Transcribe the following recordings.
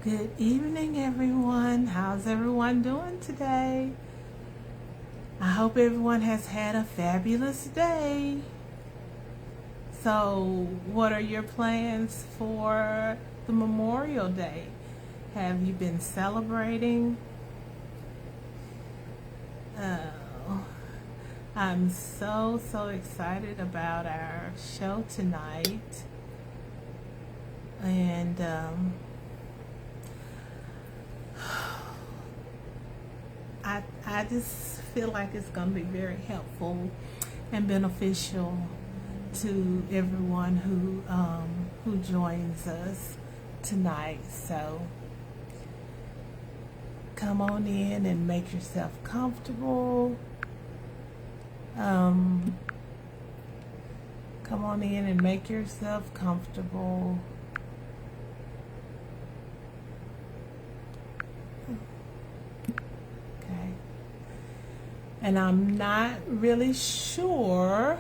Good evening, everyone. How's everyone doing today? I hope everyone has had a fabulous day. So, what are your plans for the Memorial Day? Have you been celebrating? Oh, I'm so excited about our show tonight. And I just feel like it's going to be very helpful and beneficial to everyone who joins us tonight. So come on in and make yourself comfortable. Um, Come on in and make yourself comfortable. Okay. And I'm not really sure.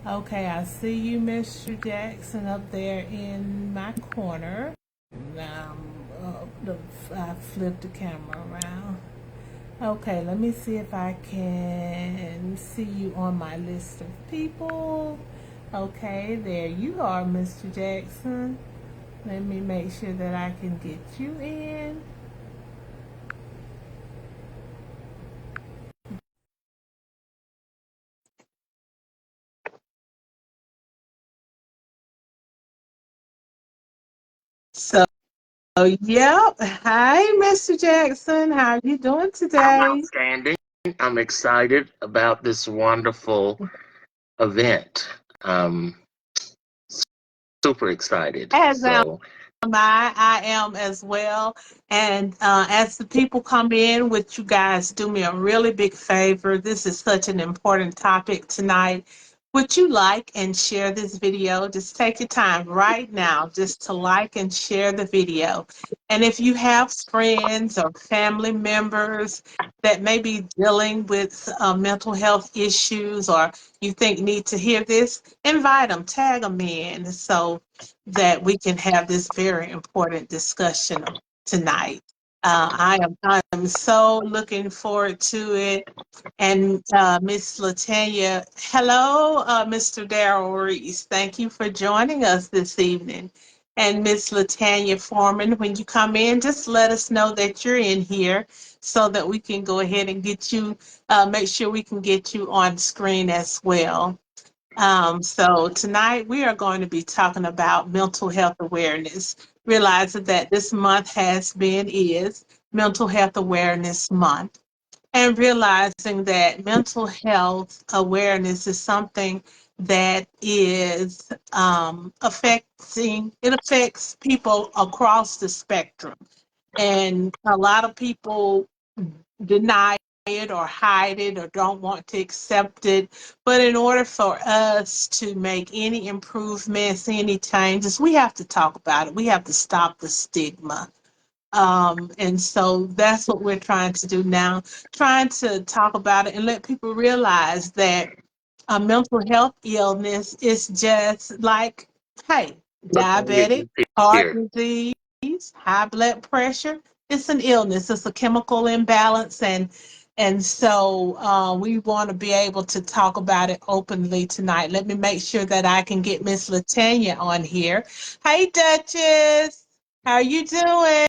Okay, I see you, Mr. Jackson, up there in my corner. Now, I flipped the camera around. Okay, let me see if I can see you on my list of people. Okay, there you are, Mr. Jackson. Let me make sure that I can get you in. So, yep. Hi, Mr. Jackson. How are you doing I'm today? outstanding. I'm excited about this wonderful event. Um, Super excited. As So, I am as well. And as the people come in, would you guys do me a really big favor? This is such an important topic tonight. Would you like and share this video? Just take your time right now just to like and share the video. And if you have friends or family members that may be dealing with mental health issues or you think need to hear this, invite them, tag them in. So that we can have this very important discussion tonight. I'm so looking forward to it. And Miss LaTanya, hello, Mr. Darrell Reese. Thank you for joining us this evening. And Miss LaTanya Foreman, when you come in, just let us know that you're in here so that we can go ahead and get you, make sure we can get you on screen as well. So tonight we are going to be talking about mental health awareness, realizing that this month is Mental Health Awareness Month, and realizing that mental health awareness is something that is it affects people across the spectrum. And a lot of people deny it or hide it or don't want to accept it. But in order for us to make any improvements, any changes, we have to talk about it. We have to stop the stigma. And so that's what we're trying to do now, trying to talk about it and let people realize that a mental health illness is just like, hey, diabetic, heart here. disease, high blood pressure. It's an illness. It's a chemical imbalance, and so we want to be able to talk about it openly tonight. Let me make sure that I can get Miss LaTanya on here. Hey, Duchess, how you doing?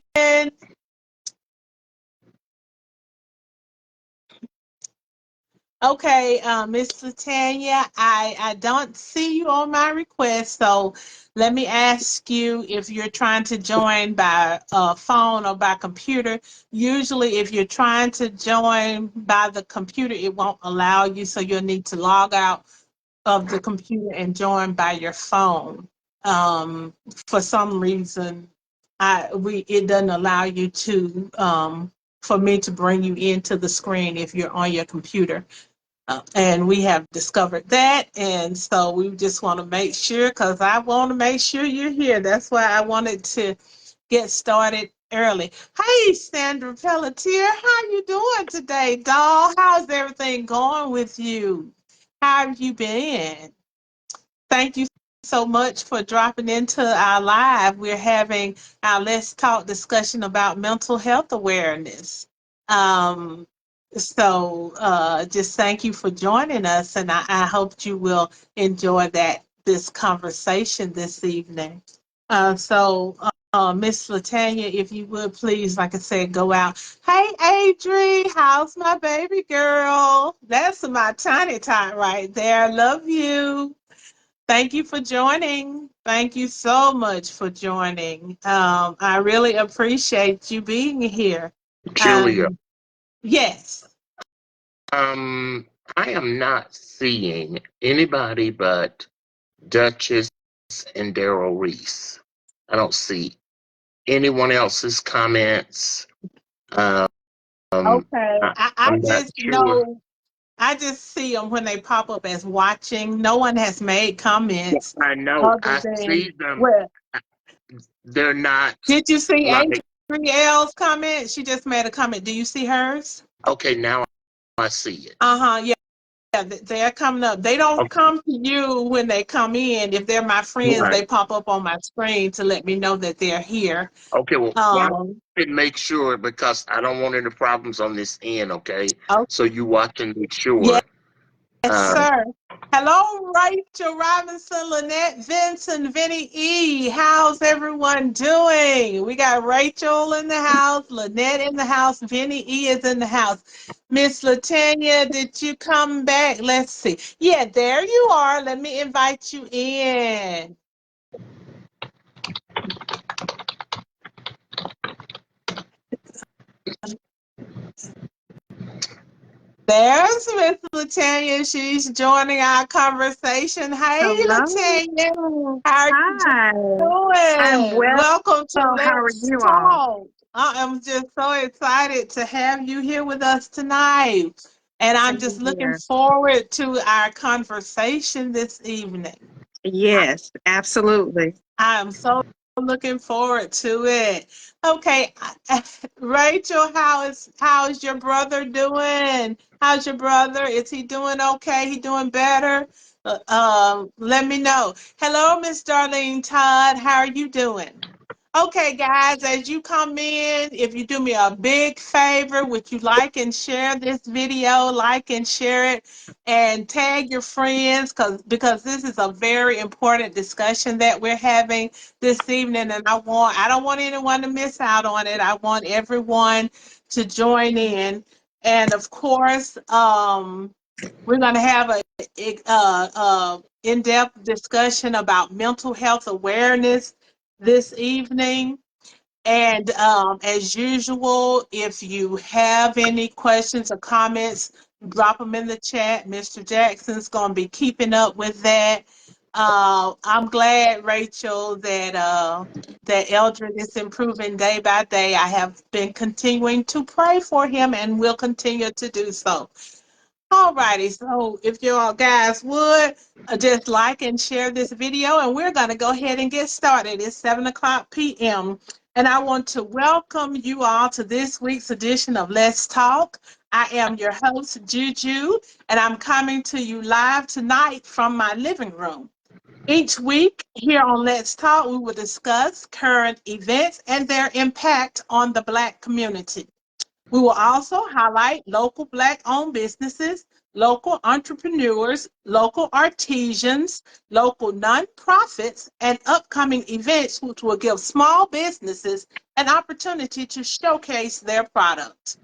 Okay, Miss LaTanya, I don't see you on my request, so let me ask you if you're trying to join by phone or by computer. Usually, if you're trying to join by the computer, it won't allow you, so you'll need to log out of the computer and join by your phone. For some reason, it doesn't allow you to for me to bring you into the screen if you're on your computer. And we have discovered that. And so we just want to make sure, because I want to make sure you're here. That's why I wanted to get started early. Hey, Sandra Pelletier, how you doing today, doll? How's everything going with you? How have you been? Thank you. so much for dropping into our live. We're having our Let's Talk discussion about mental health awareness. Um, just thank you for joining us, and I hope you will enjoy this conversation this evening. Miss LaTanya, if you would please, like I said, go out. Hey, Adri, how's my baby girl? That's my tiny tot right there. Love you. Thank you for joining. Thank you so much for joining. I really appreciate you being here. Julia, Um, yes. I am not seeing anybody but Duchess and Daryl Reese. I don't see anyone else's comments. Um, Okay. I I'm not just sure. know, I just see them when they pop up as watching. No one has made comments I know. other I than, see them. well, They're not did you see like, Adrielle's comment? She just made a comment. Do you see hers? okay, now I see it. Uh-huh. Yeah. Yeah, they're coming up. They don't Okay, come to you when they come in. If they're my friends, right. they pop up on my screen to let me know that they're here. Okay, well, watch Um, and make sure because I don't want any problems on this end, okay? oh, So you watch and make yes, sure. Um, sir. Hello, Rachel Robinson, Lynette Vincent, Vinny E. How's everyone doing? We got Rachel in the house, Lynette in the house, Vinny E is in the house. Miss LaTanya, did you come back? Let's see. Yeah, there you are. Let me invite you in. There's Miss LaTanya. She's joining our conversation. Hey, LaTanya. Hello. How are you Hi. I'm doing? well. Welcome to How are Let's you all? Talk. I am just so excited to have you here with us tonight. And I'm Same just looking here. forward to our conversation this evening. Yes, absolutely. I'm so looking forward to it. Okay, Rachel, how is your brother doing? How's your brother? Is he doing okay? He doing better? Let me know. Hello, Miss Darlene Todd. How are you doing? Okay, guys, as you come in, if you do me a big favor, would you like and share this video, like and share it, and tag your friends, because this is a very important discussion that we're having this evening, and I don't want anyone to miss out on it. I want everyone to join in, and of course, we're going to have a in-depth discussion about mental health awareness this evening. And as usual, if you have any questions or comments, drop them in the chat. Mr. Jackson's going to be keeping up with that. I'm glad, Rachel, that Eldred is improving day by day. I have been continuing to pray for him and will continue to do so. All righty, so if you all guys would just like and share this video, and we're going to go ahead and get started. It's 7 o'clock p.m., and I want to welcome you all to this week's edition of Let's Talk. I am your host, Juju, and I'm coming to you live tonight from my living room. Each week here on Let's Talk, we will discuss current events and their impact on the Black community. We will also highlight local Black-owned businesses, local entrepreneurs, local artisans, local nonprofits, and upcoming events which will give small businesses an opportunity to showcase their products.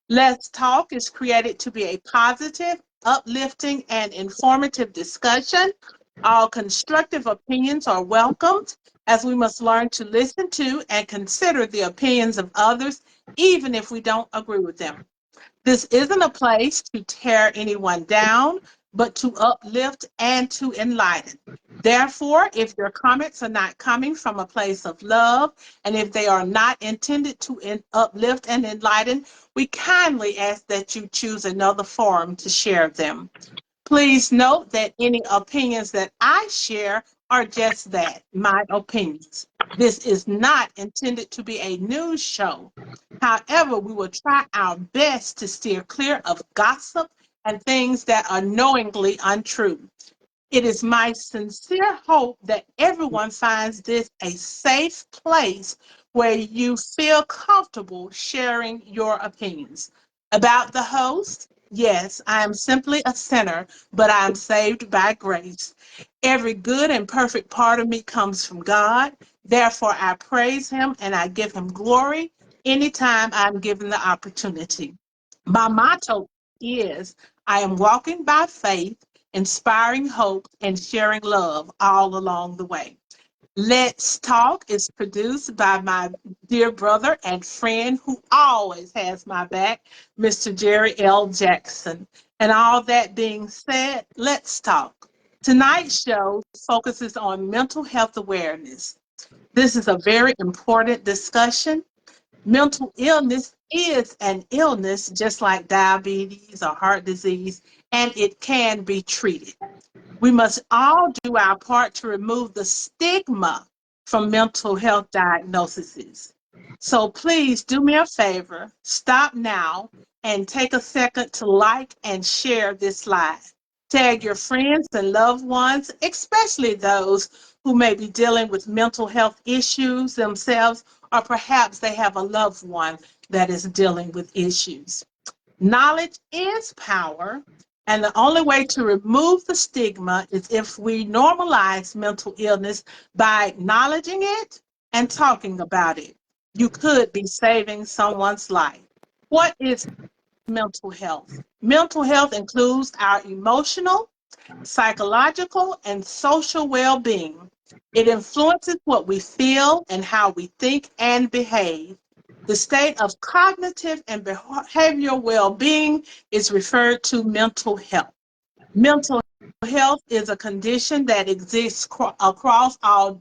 Let's Talk is created to be a positive, uplifting, and informative discussion. All constructive opinions are welcomed, as we must learn to listen to and consider the opinions of others, even if we don't agree with them. This isn't a place to tear anyone down, but to uplift and to enlighten. Therefore, if your comments are not coming from a place of love, and if they are not intended to uplift and enlighten, we kindly ask that you choose another forum to share them. Please note that any opinions that I share are just that, my opinions. This is not intended to be a news show. However, we will try our best to steer clear of gossip and things that are knowingly untrue. It is my sincere hope that everyone finds this a safe place where you feel comfortable sharing your opinions. About the host, yes, I am simply a sinner, but I am saved by grace. Every good and perfect part of me comes from God. Therefore, I praise Him and I give Him glory anytime I'm given the opportunity. My motto is I am walking by faith, inspiring hope, and sharing love all along the way. Let's Talk is produced by my dear brother and friend who always has my back, Mr. Jerry L. Jackson. And all that being said, let's talk. Tonight's show focuses on mental health awareness. This is a very important discussion. Mental illness is an illness just like diabetes or heart disease, and it can be treated. We must all do our part to remove the stigma from mental health diagnoses. So please do me a favor, stop now and take a second to like and share this live. Tag your friends and loved ones, especially those who may be dealing with mental health issues themselves, or perhaps they have a loved one that is dealing with issues. Knowledge is power, and the only way to remove the stigma is if we normalize mental illness by acknowledging it and talking about it. You could be saving someone's life. What is mental health? Mental health includes our emotional, psychological, and social well being. It influences what we feel and how we think and behave. The state of cognitive and behavioral well being is referred to mental health. Mental health is a condition that exists across all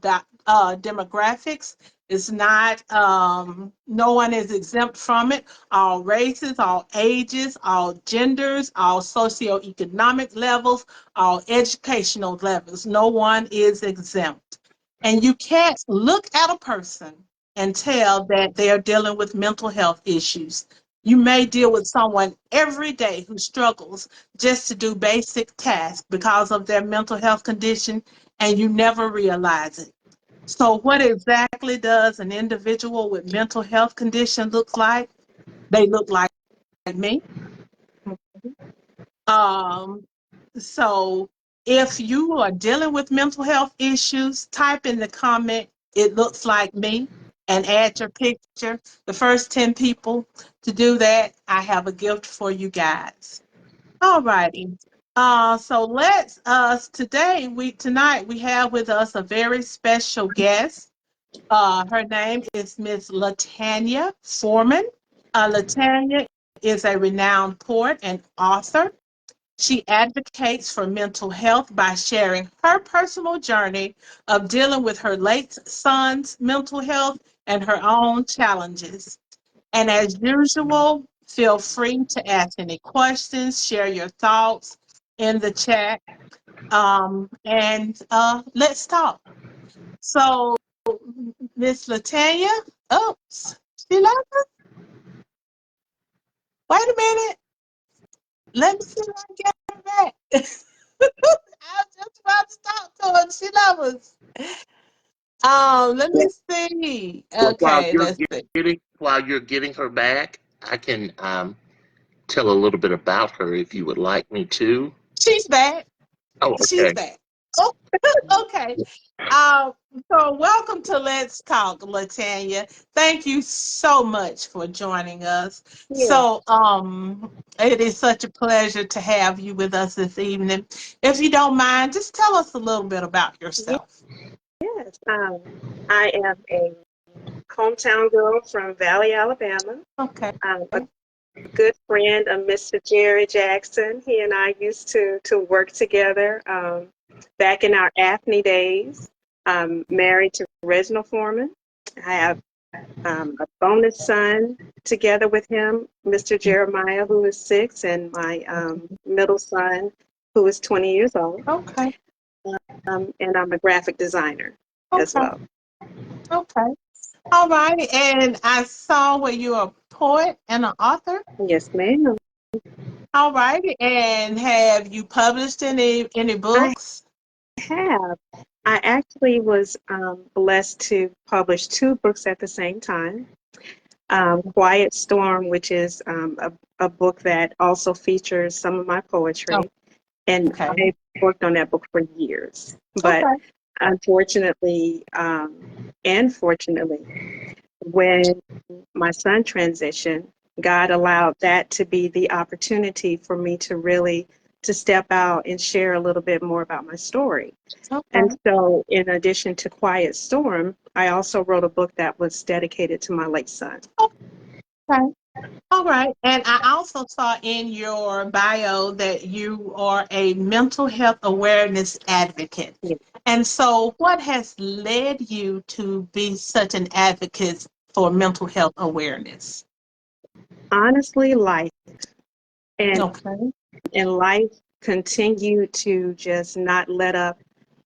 demographics. It's not, no one is exempt from it. All races, all ages, all genders, all socioeconomic levels, all educational levels. No one is exempt. And you can't look at a person and tell that they are dealing with mental health issues. You may deal with someone every day who struggles just to do basic tasks because of their mental health condition, and you never realize it. So, what exactly does an individual with mental health condition look like? They look like me. Um, so, if you are dealing with mental health issues, type in the comment, it looks like me, and add your picture. The first 10 people to do that, I have a gift for you guys. All righty. So let's today we tonight we have with us a very special guest. Her name is Miss LaTanya Foreman. LaTanya is a renowned poet and author. She advocates for mental health by sharing her personal journey of dealing with her late son's mental health and her own challenges. And as usual, feel free to ask any questions, share your thoughts in the chat, and let's talk. So, Miss Latanya, oops, she left us. Wait a minute. Let me see if I can get her back. I was just about to talk to her. She left us. Let me see. Well, Okay, let's see. while you're getting her back, I can tell a little bit about her if you would like me to. She's back. Oh, She's okay. back. Oh, okay. Um, so welcome to Let's Talk, Latanya. Thank you so much for joining us. Yeah. So it is such a pleasure to have you with us this evening. If you don't mind, just tell us a little bit about yourself. Yes. I am a hometown girl from Valley, Alabama. Okay. A good friend of Mr. Jerry Jackson. He and I used to work together back in our AFNI days. I'm married to Reginald Foreman. I have a bonus son together with him, Mr. Jeremiah, who is 6, and my middle son, who is 20 years old. Okay. And I'm a graphic designer as Okay. well. Okay. All righty. And I saw where you're a poet and an author. Yes, ma'am. All righty. And have you published any I books? have. I actually was blessed to publish two books at the same time. Quiet Storm, which is a book that also features some of my Oh, poetry. And okay. I worked on that book for years. But Okay. unfortunately, and fortunately, when my son transitioned, God allowed that to be the opportunity for me to really to step out and share a little bit more about my story. And Okay. so, in addition to Quiet Storm, I also wrote a book that was dedicated to my late son. Okay. All right. And I also saw in your bio that you are a mental health awareness advocate. Yeah. And so, what has led you to be such an advocate for mental health awareness? Honestly, life and Okay. life continued to just not let up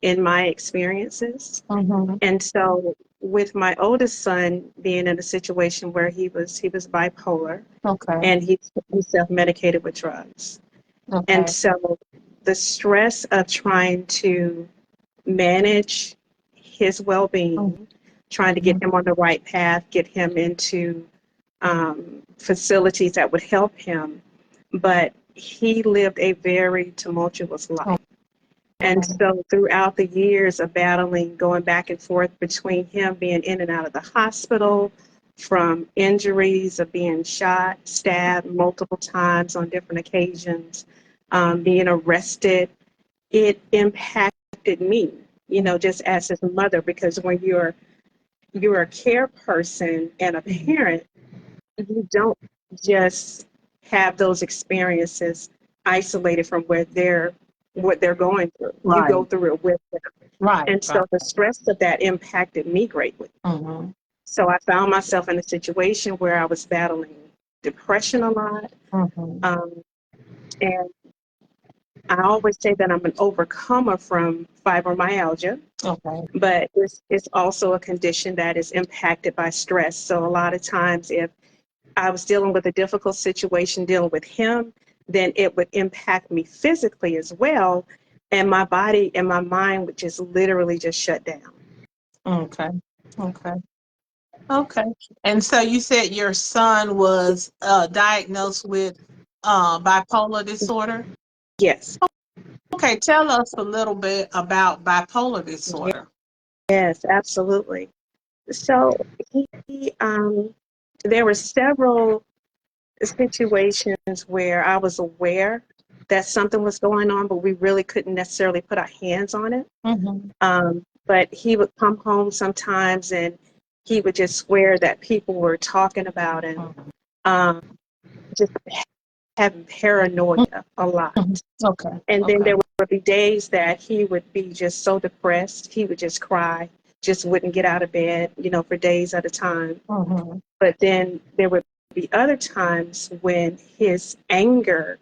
in my experiences. Mm-hmm. And so, with my oldest son being in a situation where he was bipolar Okay. and he self-medicated with drugs. And Okay. so the stress of trying to manage his well-being, trying to get Mm-hmm. him on the right path, get him into facilities that would help him, but he lived a very tumultuous life. And Okay. so throughout the years of battling, going back and forth between him being in and out of the hospital, from injuries of being shot, stabbed multiple times on different occasions, being arrested, it impacted me, just as his mother, because when you're a care person and a parent, you don't just have those experiences isolated from what they're going through. You Right. go through it with them. Right. And Right. so the stress of that impacted me greatly. Mm-hmm. So I found myself in a situation where I was battling depression a lot. Mm-hmm. Um, and I always say that I'm an overcomer from fibromyalgia, Okay. but it's also a condition that is impacted by stress. So a lot of times, if I was dealing with a difficult situation dealing with him, then it would impact me physically as well. And my body and my mind would just literally just shut down. Okay. Okay. Okay. And so you said your son was diagnosed with bipolar disorder. Yes, Okay, tell us a little bit about bipolar disorder. yes, absolutely. So there were several situations where I was aware that something was going on, but we really couldn't necessarily put our hands on it. Mm-hmm. But he would come home sometimes and he would just swear that people were talking about him, um, just having paranoia a lot. Mm-hmm. Okay. And then Okay. there would be days that he would be just so depressed, he would just cry, just wouldn't get out of bed, for days at a time. Mm-hmm. But then there would be other times when his anger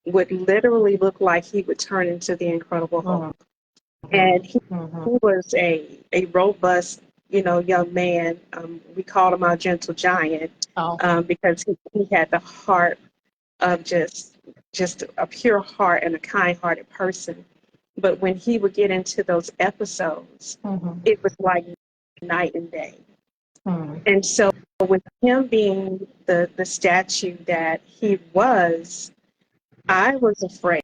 would literally look like he would turn into the Incredible Hulk. And he Mm-hmm. was a robust, young man. We called him our gentle giant Oh. because he had the heart of just a pure heart and a kind-hearted person. But when he would get into those episodes, Mm-hmm. it was like night and day. Mm-hmm. And so with him being the statue that he was, I was afraid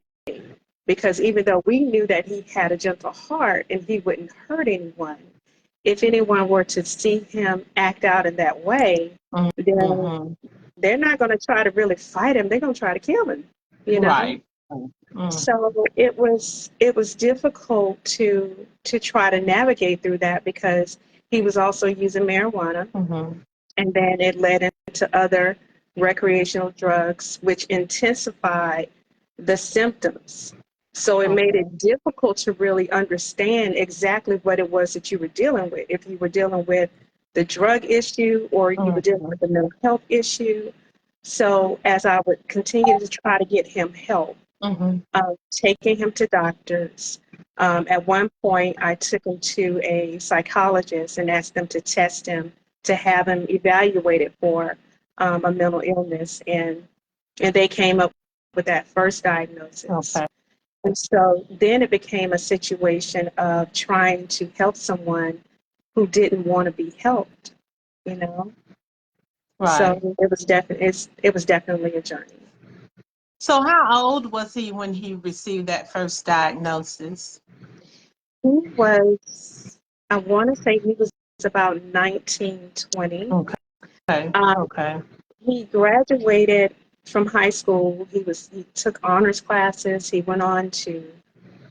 because even though we knew that he had a gentle heart and he wouldn't hurt anyone, if anyone were to see him act out in that way, then Mm-hmm. they're not going to try to really fight him. They're going to try to kill him, you know? Right. Mm-hmm. So it was difficult to try to navigate through that because he was also using marijuana, Mm-hmm. and then it led into other recreational drugs, which intensified the symptoms. So it made Okay. it difficult to really understand exactly what it was that you were dealing with. If you were dealing with the drug issue or you were dealing Mm-hmm. with the mental health issue. So as I would continue to try to get him help, Mm-hmm. taking him to doctors. At one point, I took him to a psychologist and asked them to test him to have him evaluated for a mental illness, and they came up with that first diagnosis. Okay. And so then it became a situation of trying to help someone who didn't want to be helped, you know? Right. So it was definitely a journey. So how old was he when he received that first diagnosis? He was, I want to say he was about 19, 20. Okay. Um, Okay. he graduated from high school. He took honors classes. He went on to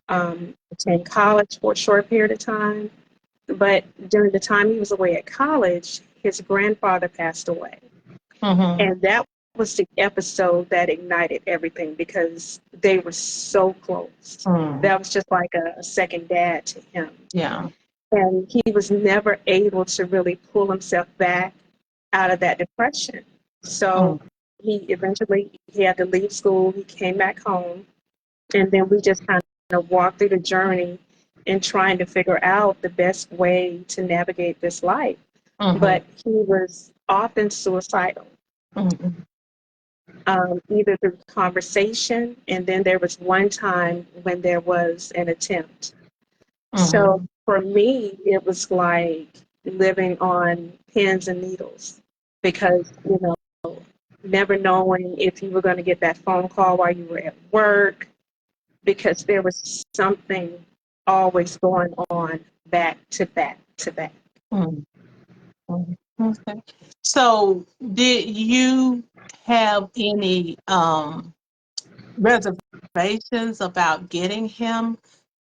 attend college for a short period of time. But during the time he was away at college, his grandfather passed away. Mm-hmm. And that was the episode that ignited everything because they were so close. Mm. That was just like a second dad to him. Yeah. And he was never able to really pull himself back out of that depression. So Mm. he had to leave school. He came back home, and then we just kind of walked through the journey in trying to figure out the best way to navigate this life. Mm-hmm. But he was often suicidal, Mm-hmm. either through conversation, and then there was one time when there was an attempt. So Mm-hmm. for me, it was like living on pins and needles because, never knowing if you were going to get that phone call while you were at work, because there was something always going on back to back to back. Mm-hmm. Okay. So did you have any reservations about getting him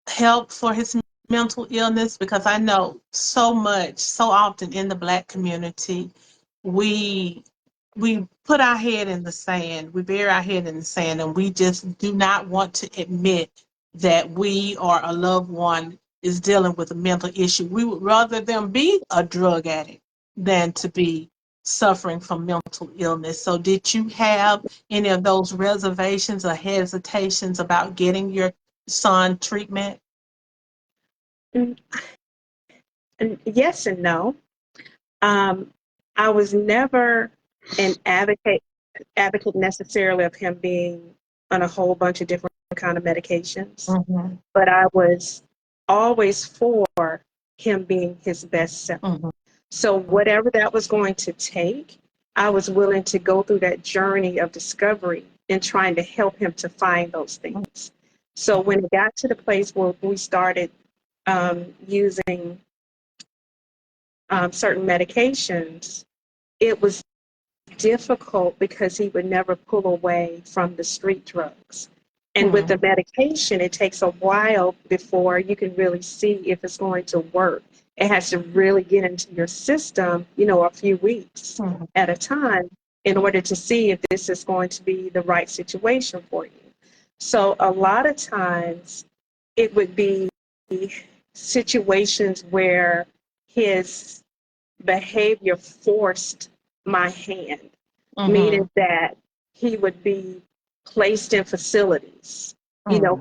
help for his mental illness? Because I know so often in the Black community, we we put our head in the sand, we bury our head in the sand, and we just do not want to admit that we or a loved one is dealing with a mental issue. We would rather them be a drug addict than to be suffering from mental illness. So did you have any of those reservations or hesitations about getting your son treatment? Mm, And yes and no. Um, I was never an advocate necessarily of him being on a whole bunch of different kind of medications, Mm-hmm. but I was always for him being his best self. Mm-hmm. So whatever that was going to take, I was willing to go through that journey of discovery and trying to help him to find those things. So when it got to the place where we started using certain medications, it was difficult because he would never pull away from the street drugs. And with the Mm-hmm. medication, it takes a while before you can really see if it's going to work. It has to really get into your system, a few weeks Mm-hmm. at a time in order to see if this is going to be the right situation for you. So a lot of times it would be situations where his behavior forced my hand, Mm-hmm. meaning that he would be placed in facilities,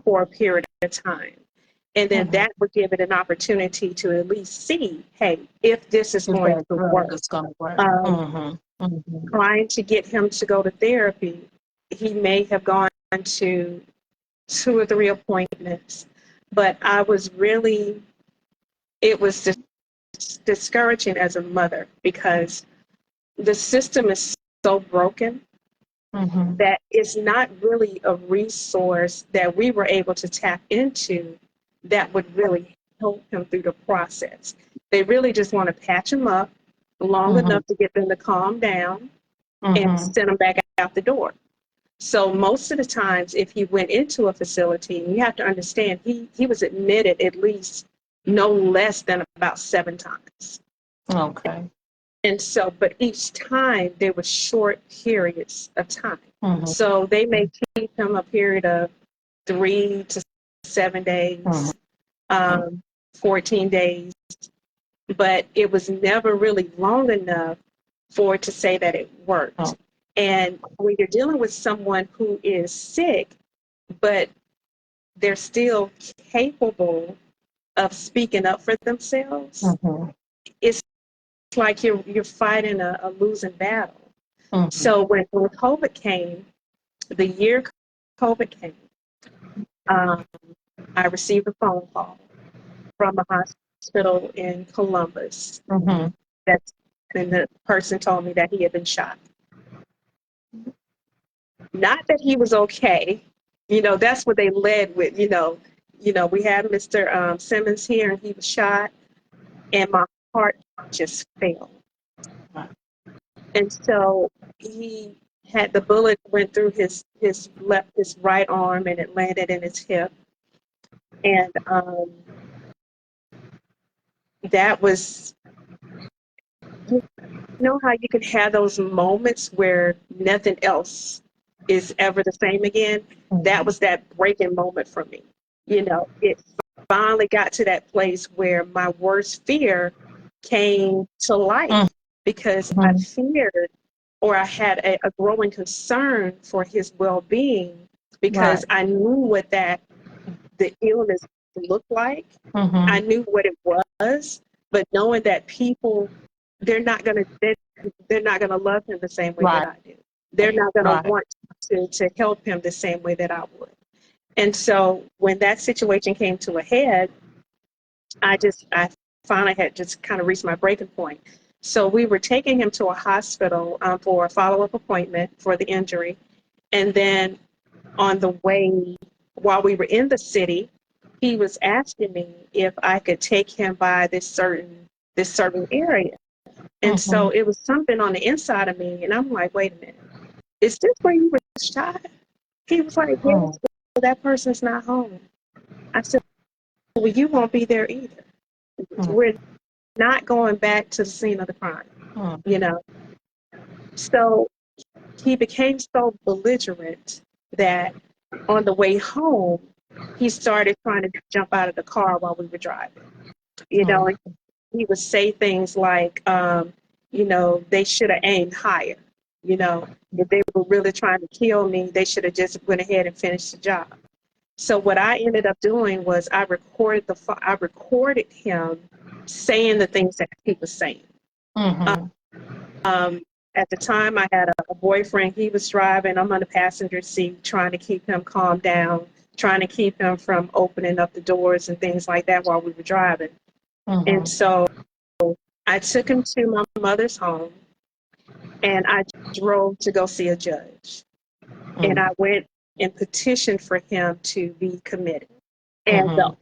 for a period of time. And then Mm-hmm. that would give it an opportunity to at least see, hey, if this is If going that to drug work. is going to work. Um, Mm-hmm. Mm-hmm. Trying to get him to go to therapy, he may have gone to 2 or 3 appointments, but it was discouraging as a mother because the system is so broken Mm-hmm. that it's not really a resource that we were able to tap into that would really help him through the process. They really just want to patch him up long Mm-hmm. enough to get them to calm down and Mm-hmm. send him back out the door. So most of the times, if he went into a facility, and you have to understand, he was admitted at least no less than about 7 times. Okay. And so, but each time there were short periods of time. Mm-hmm. So they may keep him a period of 3 to 7 days, Mm-hmm. 14 days, but it was never really long enough for it to say that it worked. Oh. And when you're dealing with someone who is sick, but they're still capable of speaking up for themselves, Mm-hmm. it's like you're fighting a losing battle. Mm-hmm. So when COVID came, the year COVID came, um, I received a phone call from a hospital in Columbus. Mm-hmm. And the person told me that he had been shot. Not that he was okay. That's what they led with. We had Mr. Simmons here, and he was shot, and my heart just fell. And so he had the bullet went through his right arm, and it landed in his hip. And that was, you know how you can have those moments where nothing else is ever the same again? That was that breaking moment for me. It finally got to that place where my worst fear came to life, because I feared, or I had a growing concern for his well-being, because I knew what the illness looked like. I knew what it was, but knowing that people, they're not gonna they're not gonna love him the same way that I do. They're not gonna want to help him the same way that I would. And so when that situation came to a head, I finally had just kind of reached my breaking point. So we were taking him to a hospital for a follow-up appointment for the injury. And then on the way, while we were in the city, he was asking me if I could take him by this certain area. And so it was something on the inside of me, and I'm like, wait a minute, is this where you were shot? He was like, yes, but that person's not home. I said, well, you won't be there either. We're not going back to the scene of the crime, you know. So he became so belligerent that on the way home, he started trying to jump out of the car while we were driving. And he would say things like, they should have aimed higher. If they were really trying to kill me, they should have just went ahead and finished the job. So what I ended up doing was I recorded him saying the things that he was saying. At the time, I had a boyfriend. He was driving. I'm on the passenger seat, trying to keep him calmed down, trying to keep him from opening up the doors and things like that while we were driving. And so I took him to my mother's home, and I drove to go see a judge. And I went and petitioned for him to be committed. And the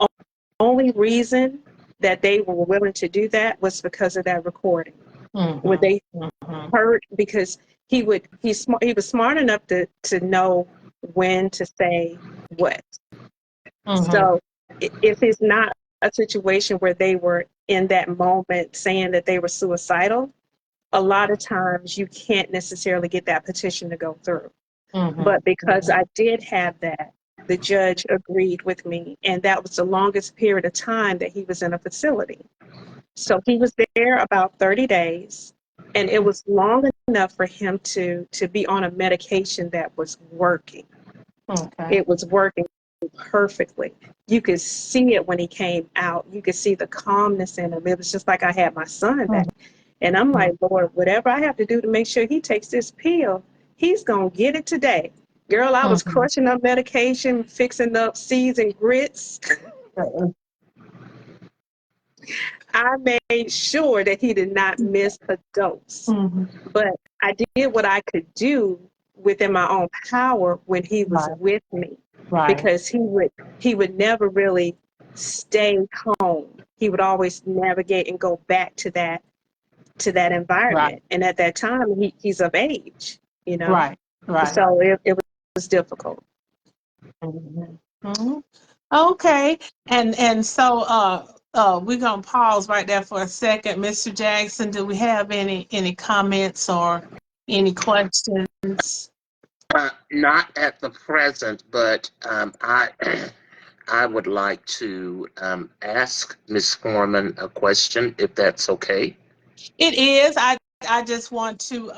only reason that they were willing to do that was because of that recording. Where they heard, because he was smart enough to know when to say what. So if it's not a situation where they were in that moment saying that they were suicidal, a lot of times you can't necessarily get that petition to go through. But because I did have that, the judge agreed with me, and that was the longest period of time that he was in a facility. So he was there about 30 days, and it was long enough for him to be on a medication that was working. It was working perfectly. You could see it when he came out. You could see the calmness in him. It was just like I had my son back. And I'm like, Lord, whatever I have to do to make sure he takes this pill, he's going to get it today. Girl, I was crushing up medication, fixing up seeds and grits. I made sure that he did not miss a dose. But I did what I could do within my own power when he was with me. Because he would never really stay home. He would always navigate and go back to that environment. And at that time, he's of age, So it was difficult. Okay, and so we're gonna pause right there for a second. Mr. Jackson, do we have any comments or any questions? Not at the present, but I would like to ask Ms. Foreman a question, if that's okay. It is. I just want to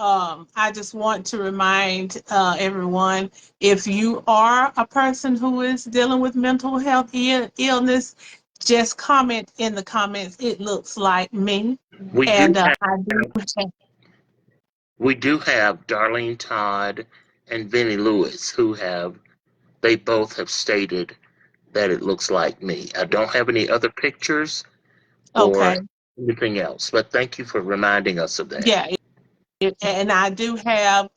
remind everyone, if you are a person who is dealing with mental health illness, just comment in the comments, it looks like me. We And do have, I do. we do have Darlene Todd and Vinnie Lewis, they both have stated that it looks like me. I don't have any other pictures or Okay. anything else, but thank you for reminding us of that. Yeah, and I do have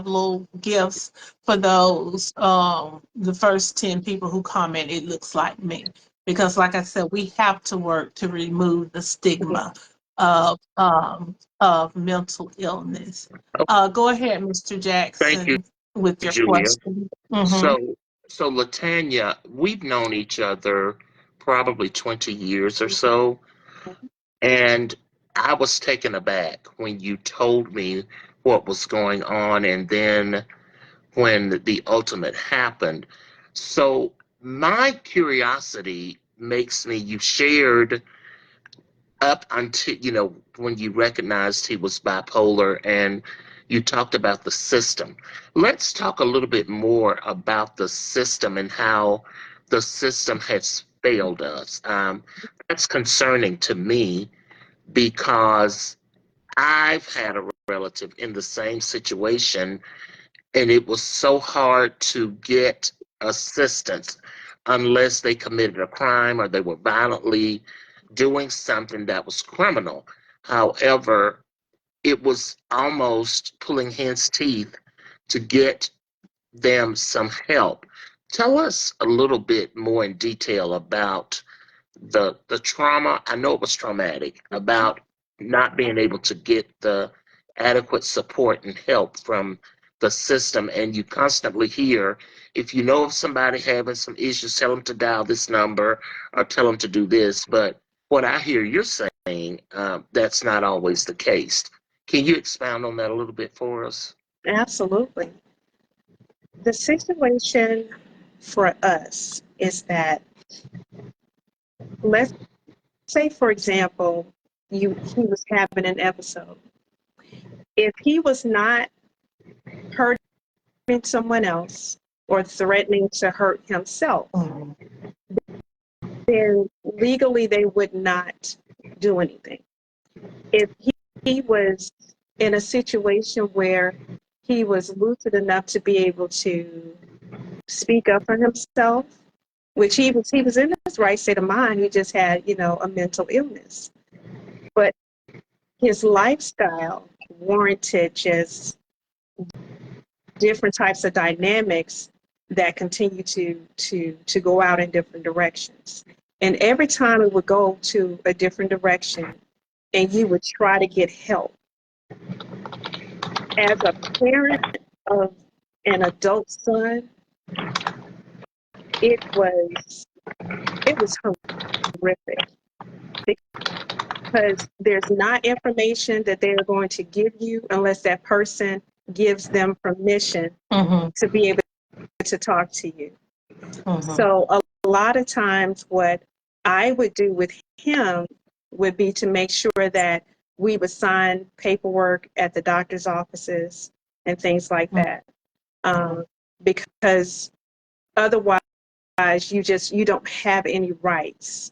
little gifts for those the first 10 people who comment it looks like me, because like I said, we have to work to remove the stigma of mental illness. Oh, Go ahead, Mr. thank you, Jackson, with your Julia. question. Mm-hmm. So LaTanya, we've known each other probably 20 years or so, and I was taken aback when you told me what was going on, and then when the ultimate happened. So my curiosity makes me, you shared up until, when you recognized he was bipolar and you talked about the system. Let's talk a little bit more about the system and how the system has failed us. That's concerning to me because I've had a relative in the same situation, and it was so hard to get assistance unless they committed a crime or they were violently doing something that was criminal. However, it was almost pulling hen's teeth to get them some help. Tell us a little bit more in detail about the trauma. I know it was traumatic, about not being able to get the adequate support and help from the system. And you constantly hear, if you know of somebody having some issues, tell them to dial this number or tell them to do this. But what I hear you're saying, that's not always the case. Can you expound on that a little bit for us? Absolutely. The situation for us is that, let's say, for example, he was having an episode. If he was not hurting someone else or threatening to hurt himself, Mm-hmm. then legally they would not do anything. If he was in a situation where he was lucid enough to be able to speak up for himself, which he was in his right state of mind, he just had, a mental illness. But his lifestyle warranted just different types of dynamics that continue to go out in different directions. And every time it would go to a different direction and you would try to get help, as a parent of an adult son, it was horrific, because there's not information that they're going to give you unless that person gives them permission Mm-hmm. to be able to talk to you. Mm-hmm. So a lot of times what I would do with him would be to make sure that we would sign paperwork at the doctor's offices and things like that. Because otherwise you don't have any rights.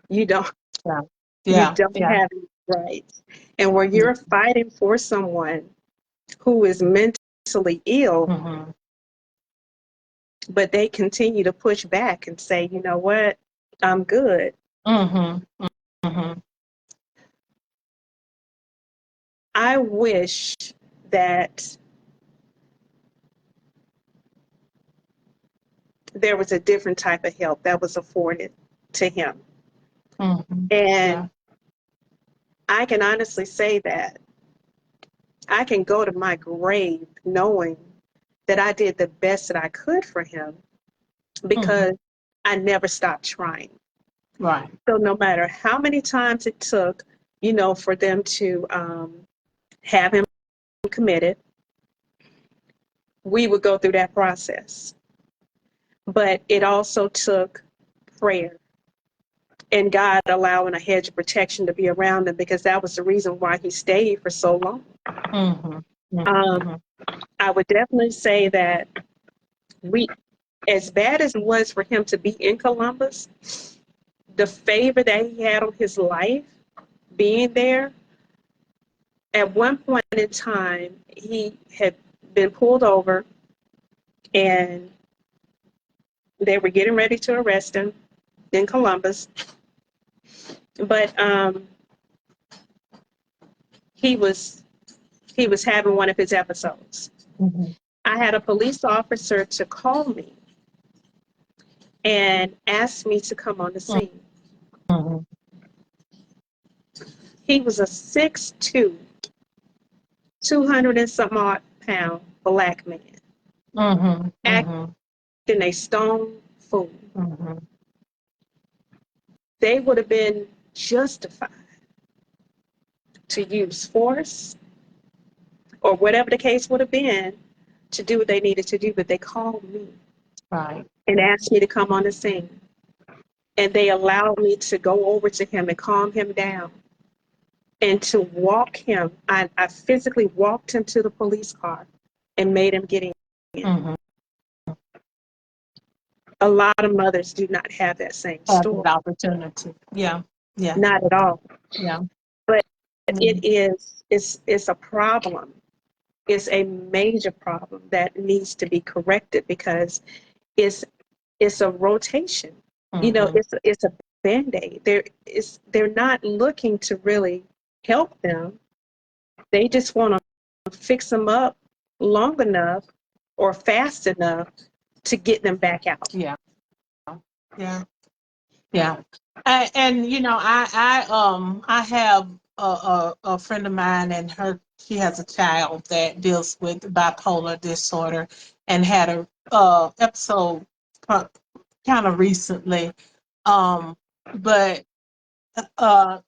You don't Yeah. you Yeah. don't Yeah. have any rights. And when you're fighting for someone who is mentally ill, Mm-hmm. but they continue to push back and say, you know what, I'm good. Mm-hmm. Mm-hmm. I wish that there was a different type of help that was afforded to him. Mm-hmm. And Yeah. I can honestly say that I can go to my grave knowing that I did the best that I could for him, Mm-hmm. because I never stopped trying. Right. So no matter how many times it took, for them to have him committed, we would go through that process. But it also took prayer and God allowing a hedge of protection to be around him, because that was the reason why he stayed for so long. Mm-hmm. Um, Mm-hmm. I would definitely say that we, as bad as it was for him to be in Columbus, the favor that he had on his life being there, at one point in time, he had been pulled over and They were getting ready to arrest him in Columbus, but he was he was having one of his episodes. Mm-hmm. I had a police officer to call me and ask me to come on the scene. Mm-hmm. He was a 6'2", 200 and some odd pound black man, Mm-hmm. acting a stone fool. Mm-hmm. They would have been justified to use force or whatever the case would have been to do what they needed to do, but they called me Right. and asked me to come on the scene. And they allowed me to go over to him and calm him down and to walk him. I physically walked him to the police car and made him get in. Mm-hmm. A lot of mothers do not have that same Have story. the opportunity. Yeah. Yeah. Not at all. Yeah. But Mm-hmm. it's a problem. It's a major problem that needs to be corrected because it's it's a rotation. You know, Mm-hmm. it's a band-aid. They're not looking to really help them. They just want to fix them up long enough or fast enough to get them back out. Yeah. Yeah. Yeah. And you know, I have a friend of mine, and she has a child that deals with bipolar disorder, and had a episode kind of recently. But uh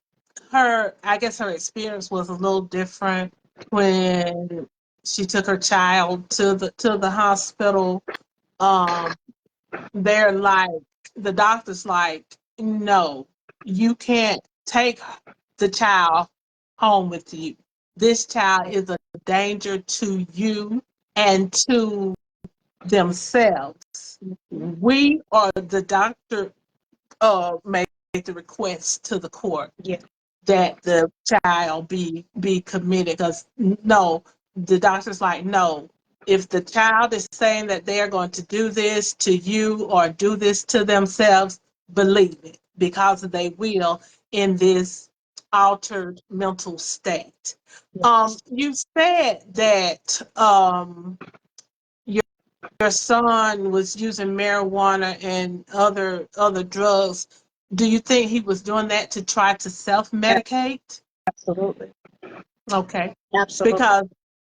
I guess her experience was a little different when she took her child to the hospital. Um, they're like, the doctor's like, no, you can't take the child home with you. This child is a danger to you and to themselves. We or the doctor made the request to the court Yeah. that the child be committed, because no, the doctor's like, no, if the child is saying that they're going to do this to you or do this to themselves, believe it, because they will in this altered mental state. You said that your your son was using marijuana and other drugs. Do you think he was doing that to try to self-medicate? Absolutely. Okay. Absolutely. Because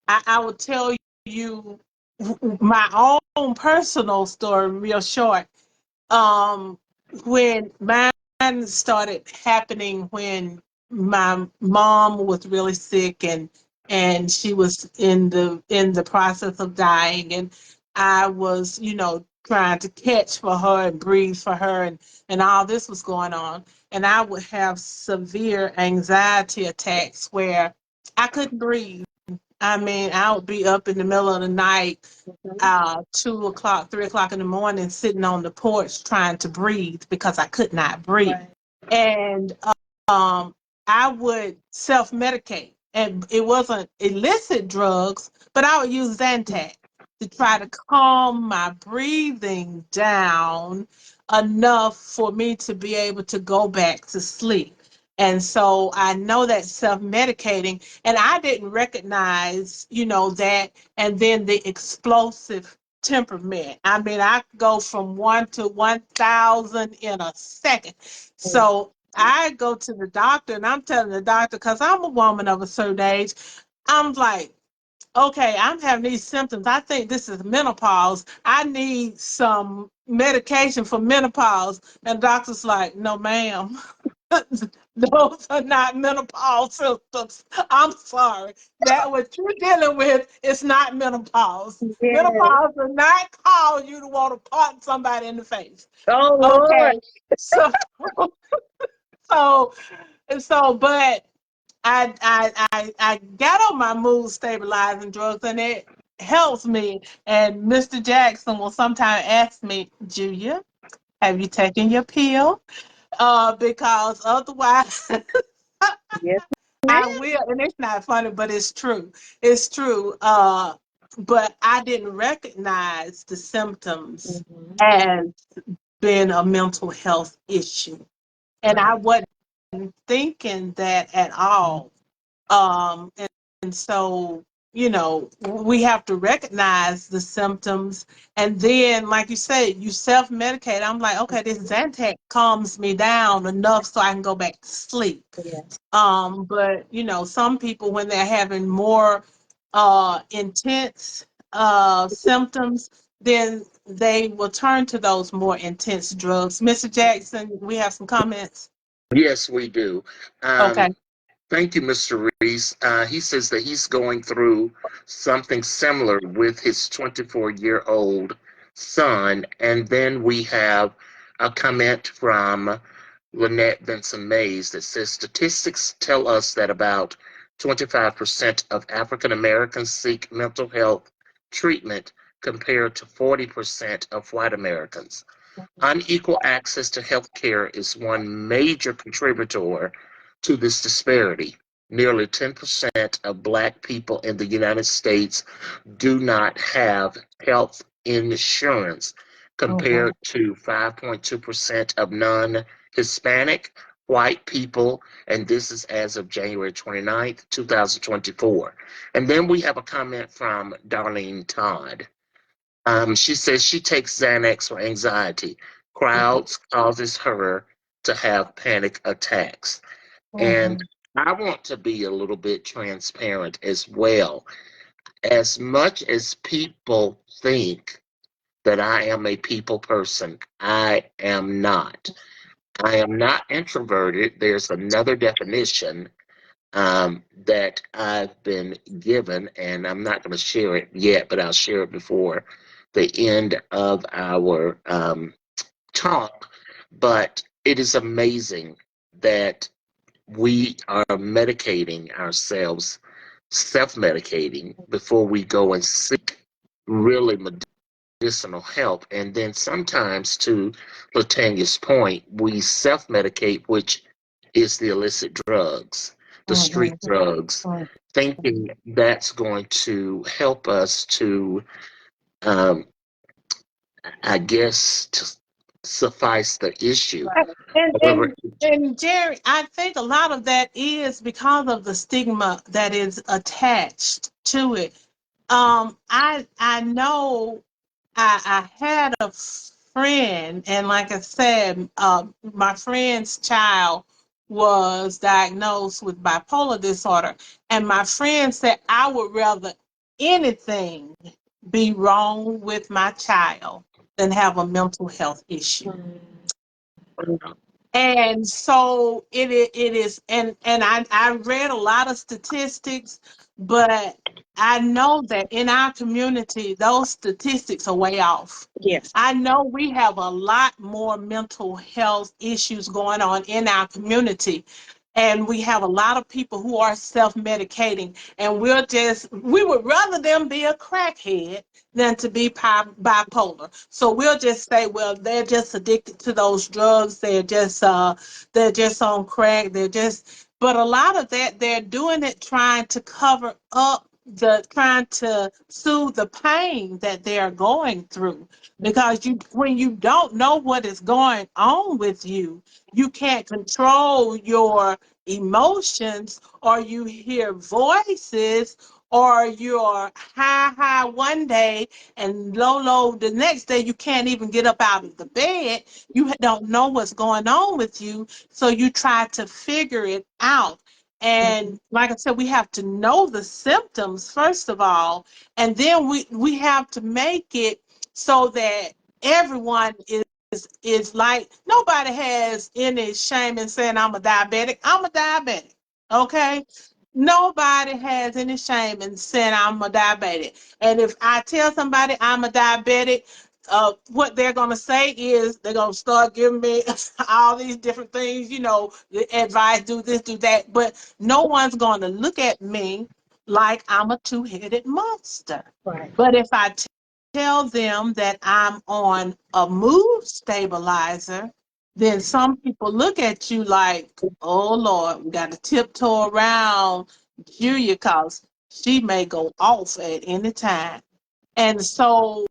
I will tell you my own personal story real short. Um, when mine started happening, when my mom was really sick, and she was in the process of dying, and I was, you know, trying to catch for her and breathe for her, and all this was going on, and I would have severe anxiety attacks where I couldn't breathe. I mean, I would be up in the middle of the night, Mhm. 2 o'clock, 3 o'clock in the morning, sitting on the porch trying to breathe because I could not breathe. Right. And um, I would self medicate, and it wasn't illicit drugs, but I would use Zantac to try to calm my breathing down enough for me to be able to go back to sleep. And so I know that self medicating, and I didn't recognize, you know, that, and then the explosive temperament. I mean, I could go from 1 to 1,000 in a second. So I go to the doctor, and I'm telling the doctor, because I'm a woman of a certain age, I'm like, okay, I'm having these symptoms. I think this is menopause. I need some medication for menopause. And the doctor's like, no, ma'am. Those are not menopause symptoms. I'm sorry. That what you're dealing with is not menopause. Yeah. Menopause does not cause you to want to punch somebody in the face. Oh Lord. Okay. So so but I got on my mood stabilizing drugs, and it helps me. And Mr. Jackson will sometimes ask me, Julia, have you taken your pill? Because otherwise Yes, I ma'am. will, and it's not funny, but it's true. It's true. but I didn't recognize the symptoms Mm-hmm. as being a mental health issue. And I Right. wasn't thinking that at all. And so, we have to recognize the symptoms. And then, like you said, you self medicate. I'm like, okay, this Zantac calms me down enough so I can go back to sleep. Yes. But some people, when they're having more intense symptoms, then they will turn to those more intense drugs. Mr. Jackson, we have some comments. Yes, we do. Okay. Thank you, Mr. Reese. He says that he's going through something similar with his 24-year-old son. And then we have a comment from Lynette Benson Mays that says statistics tell us that about 25% of African Americans seek mental health treatment compared to 40% of white Americans. Unequal access to health care is one major contributor to this disparity. Nearly 10% of Black people in the United States do not have health insurance, Mm-hmm. compared to 5.2% of non Hispanic white people, and this is as of January 29th, 2024. And then we have a comment from Darlene Todd. She says she takes Xanax for anxiety. Crowds causes her to have panic attacks. And Mm-hmm. I want to be a little bit transparent as well. As much as people think that I am a people person, I am not. I am not introverted. There's another definition that I've been given, and I'm not going to share it yet, but I'll share it before the end of our talk. But it is amazing that we are medicating ourselves, self medicating, before we go and seek really medicinal help. And then sometimes, to LaTanya's point, we self medicate, which is the illicit drugs, the street Mm-hmm. drugs, thinking that's going to help us to, um, I guess, to suffice the issue. And, However, and and Jerry, I think a lot of that is because of the stigma that is attached to it. I know I had a friend, and like I said, my friend's child was diagnosed with bipolar disorder, and my friend said I would rather anything be wrong with my child than have a mental health issue. And so it is, and I read a lot of statistics, but I know that in our community, those statistics are way off. Yes. I know we have a lot more mental health issues going on in our community. And we have a lot of people who are self-medicating, and we would rather them be a crackhead than to be bipolar. So we'll just say, well, they're just addicted to those drugs. They're just on crack. But a lot of that they're doing it trying to cover up trying to soothe the pain that they're going through. Because when you don't know what is going on with you, you can't control your emotions, or you hear voices, or you're high one day and low the next day. You can't even get up out of the bed. You don't know what's going on with you, so you try to figure it out. And like I said, we have to know the symptoms first of all, and then we have to make it so that everyone is like, nobody has any shame in saying I'm a diabetic. I'm a diabetic. Okay? Nobody has any shame in saying I'm a diabetic. And if I tell somebody I'm a diabetic, what they're going to say is they're going to start giving me all these different things, advice, do this, do that. But no one's going to look at me like I'm a two-headed monster. Right. But if I tell them that I'm on a mood stabilizer, then some people look at you like, oh Lord, we got to tiptoe around Julia, cause She may go off at any time. And so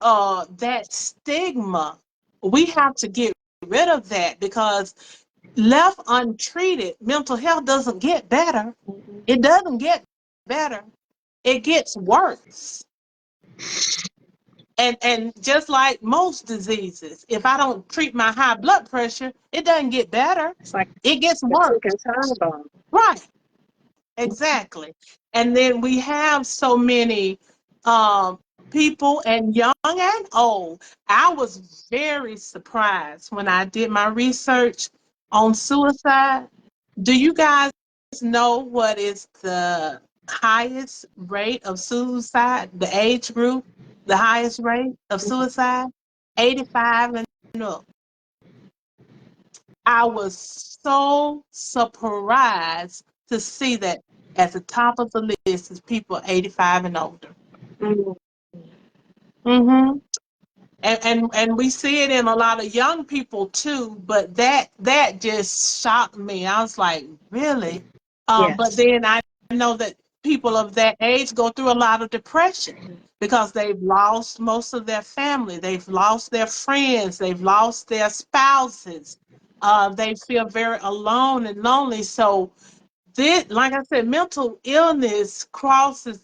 that stigma, we have to get rid of that, because left untreated, mental health doesn't get better. It doesn't get better. It gets worse. And just like most diseases, if I don't treat my high blood pressure, it doesn't get better. It's like It gets a ticking worse. time bomb. Right. Exactly. And then we have so many um, people, and young and old. I was very surprised when I did my research on suicide. Do you guys know what is the highest rate of suicide, the age group, the highest rate of suicide? 85 and up. I was so surprised to see that at the top of the list is people 85 and older. Mm, Mm-hmm. And we see it in a lot of young people too, but that just shocked me. I was like, really? But yes. then I know that people of that age go through a lot of depression because they've lost most of their family, they've lost their friends, they've lost their spouses. They feel very alone and lonely. So this, like I said, mental illness crosses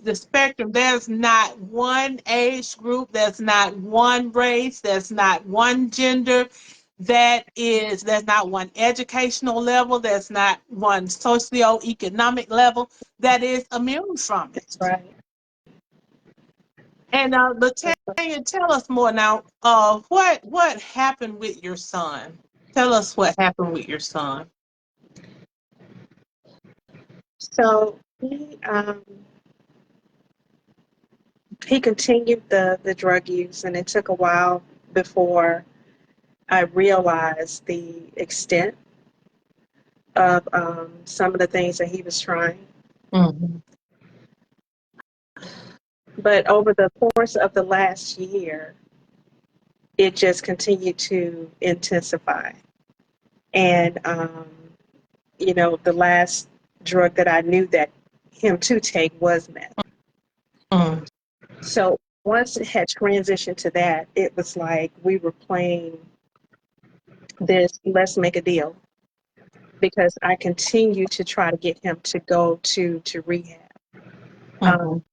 the spectrum. There's not one age group, there's not one race, there's not one gender, there's not one educational level, there's not one socioeconomic level that is immune from That's it. right. And That's right. Latanya, tell us more now. What happened with your son? Tell us what happened with your son. So he continued the drug use, and it took a while before I realized the extent of some of the things that he was trying. Mm-hmm. But over the course of the last year, it just continued to intensify. And, the last drug that I knew that him to take was meth. Mm-hmm. So once it had transitioned to that, it was like we were playing this let's make a deal, because I continued to try to get him to go to rehab. Mm-hmm. Um,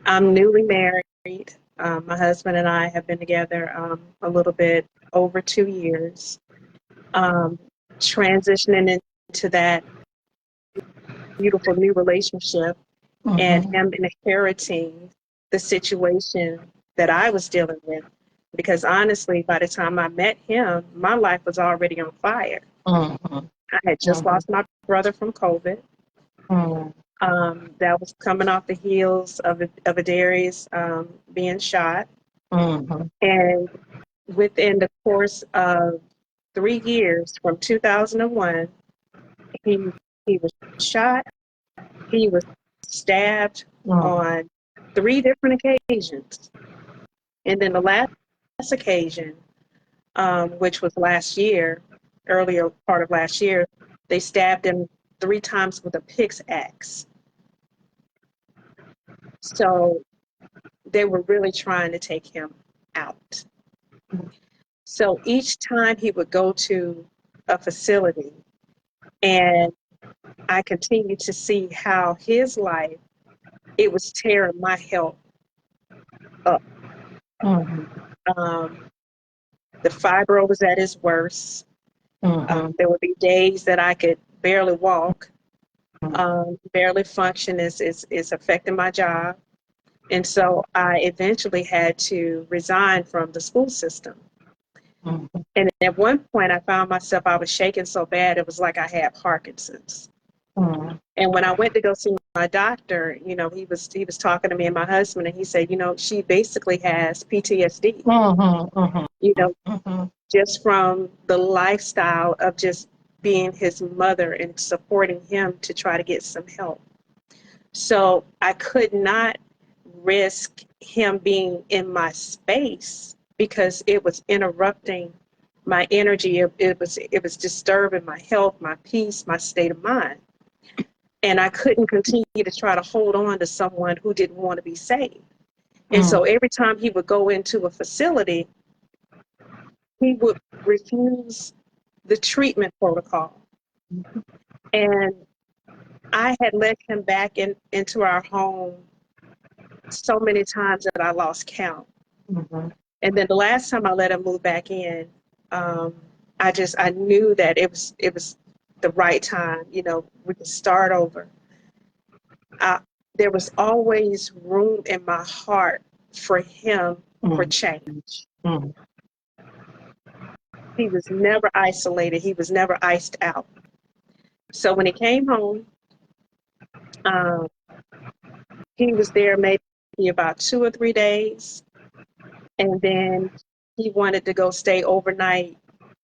I'm newly married. My husband and I have been together a little bit over 2 years. Um, Transitioning into that beautiful new relationship, and Mm-hmm. him inheriting the situation that I was dealing with. Because honestly, by the time I met him, my life was already on fire. Mm-hmm. I had just lost my brother from COVID. Mm-hmm. That was coming off the heels of Darius being shot. Mm-hmm. And within the course of 3 years, from 2001, he, he was shot, he was stabbed on 3 different occasions. And then the last occasion, which was last year, earlier part of last year, they stabbed him 3 times with a pickaxe. So they were really trying to take him out. So each time he would go to a facility, and I continued to see how his life, it was tearing my health up. Mm-hmm. Um, the fibro was at its worst. Mm-hmm. There would be days that I could barely walk, barely function is affecting my job. And so I eventually had to resign from the school system. Mm-hmm. And at one point, I found myself, I was shaking so bad, it was like I had Parkinson's. Mm-hmm. And when I went to go see my doctor, he was talking to me and my husband, and he said, she basically has PTSD, Mm-hmm. you know, Mm-hmm. just from the lifestyle of just being his mother and supporting him to try to get some help. So I could not risk him being in my space because it was interrupting my energy. It was disturbing my health, my peace, my state of mind. And I couldn't continue to try to hold on to someone who didn't want to be saved. And so every time he would go into a facility, he would refuse the treatment protocol. And I had let him back into our home so many times that I lost count. And then the last time I let him move back in, I knew that it was the right time. You know, we could start over. There was always room in my heart for him for change. He was never isolated. He was never iced out. So when he came home, um, he was there maybe about 2 or 3 days, and then he wanted to go stay overnight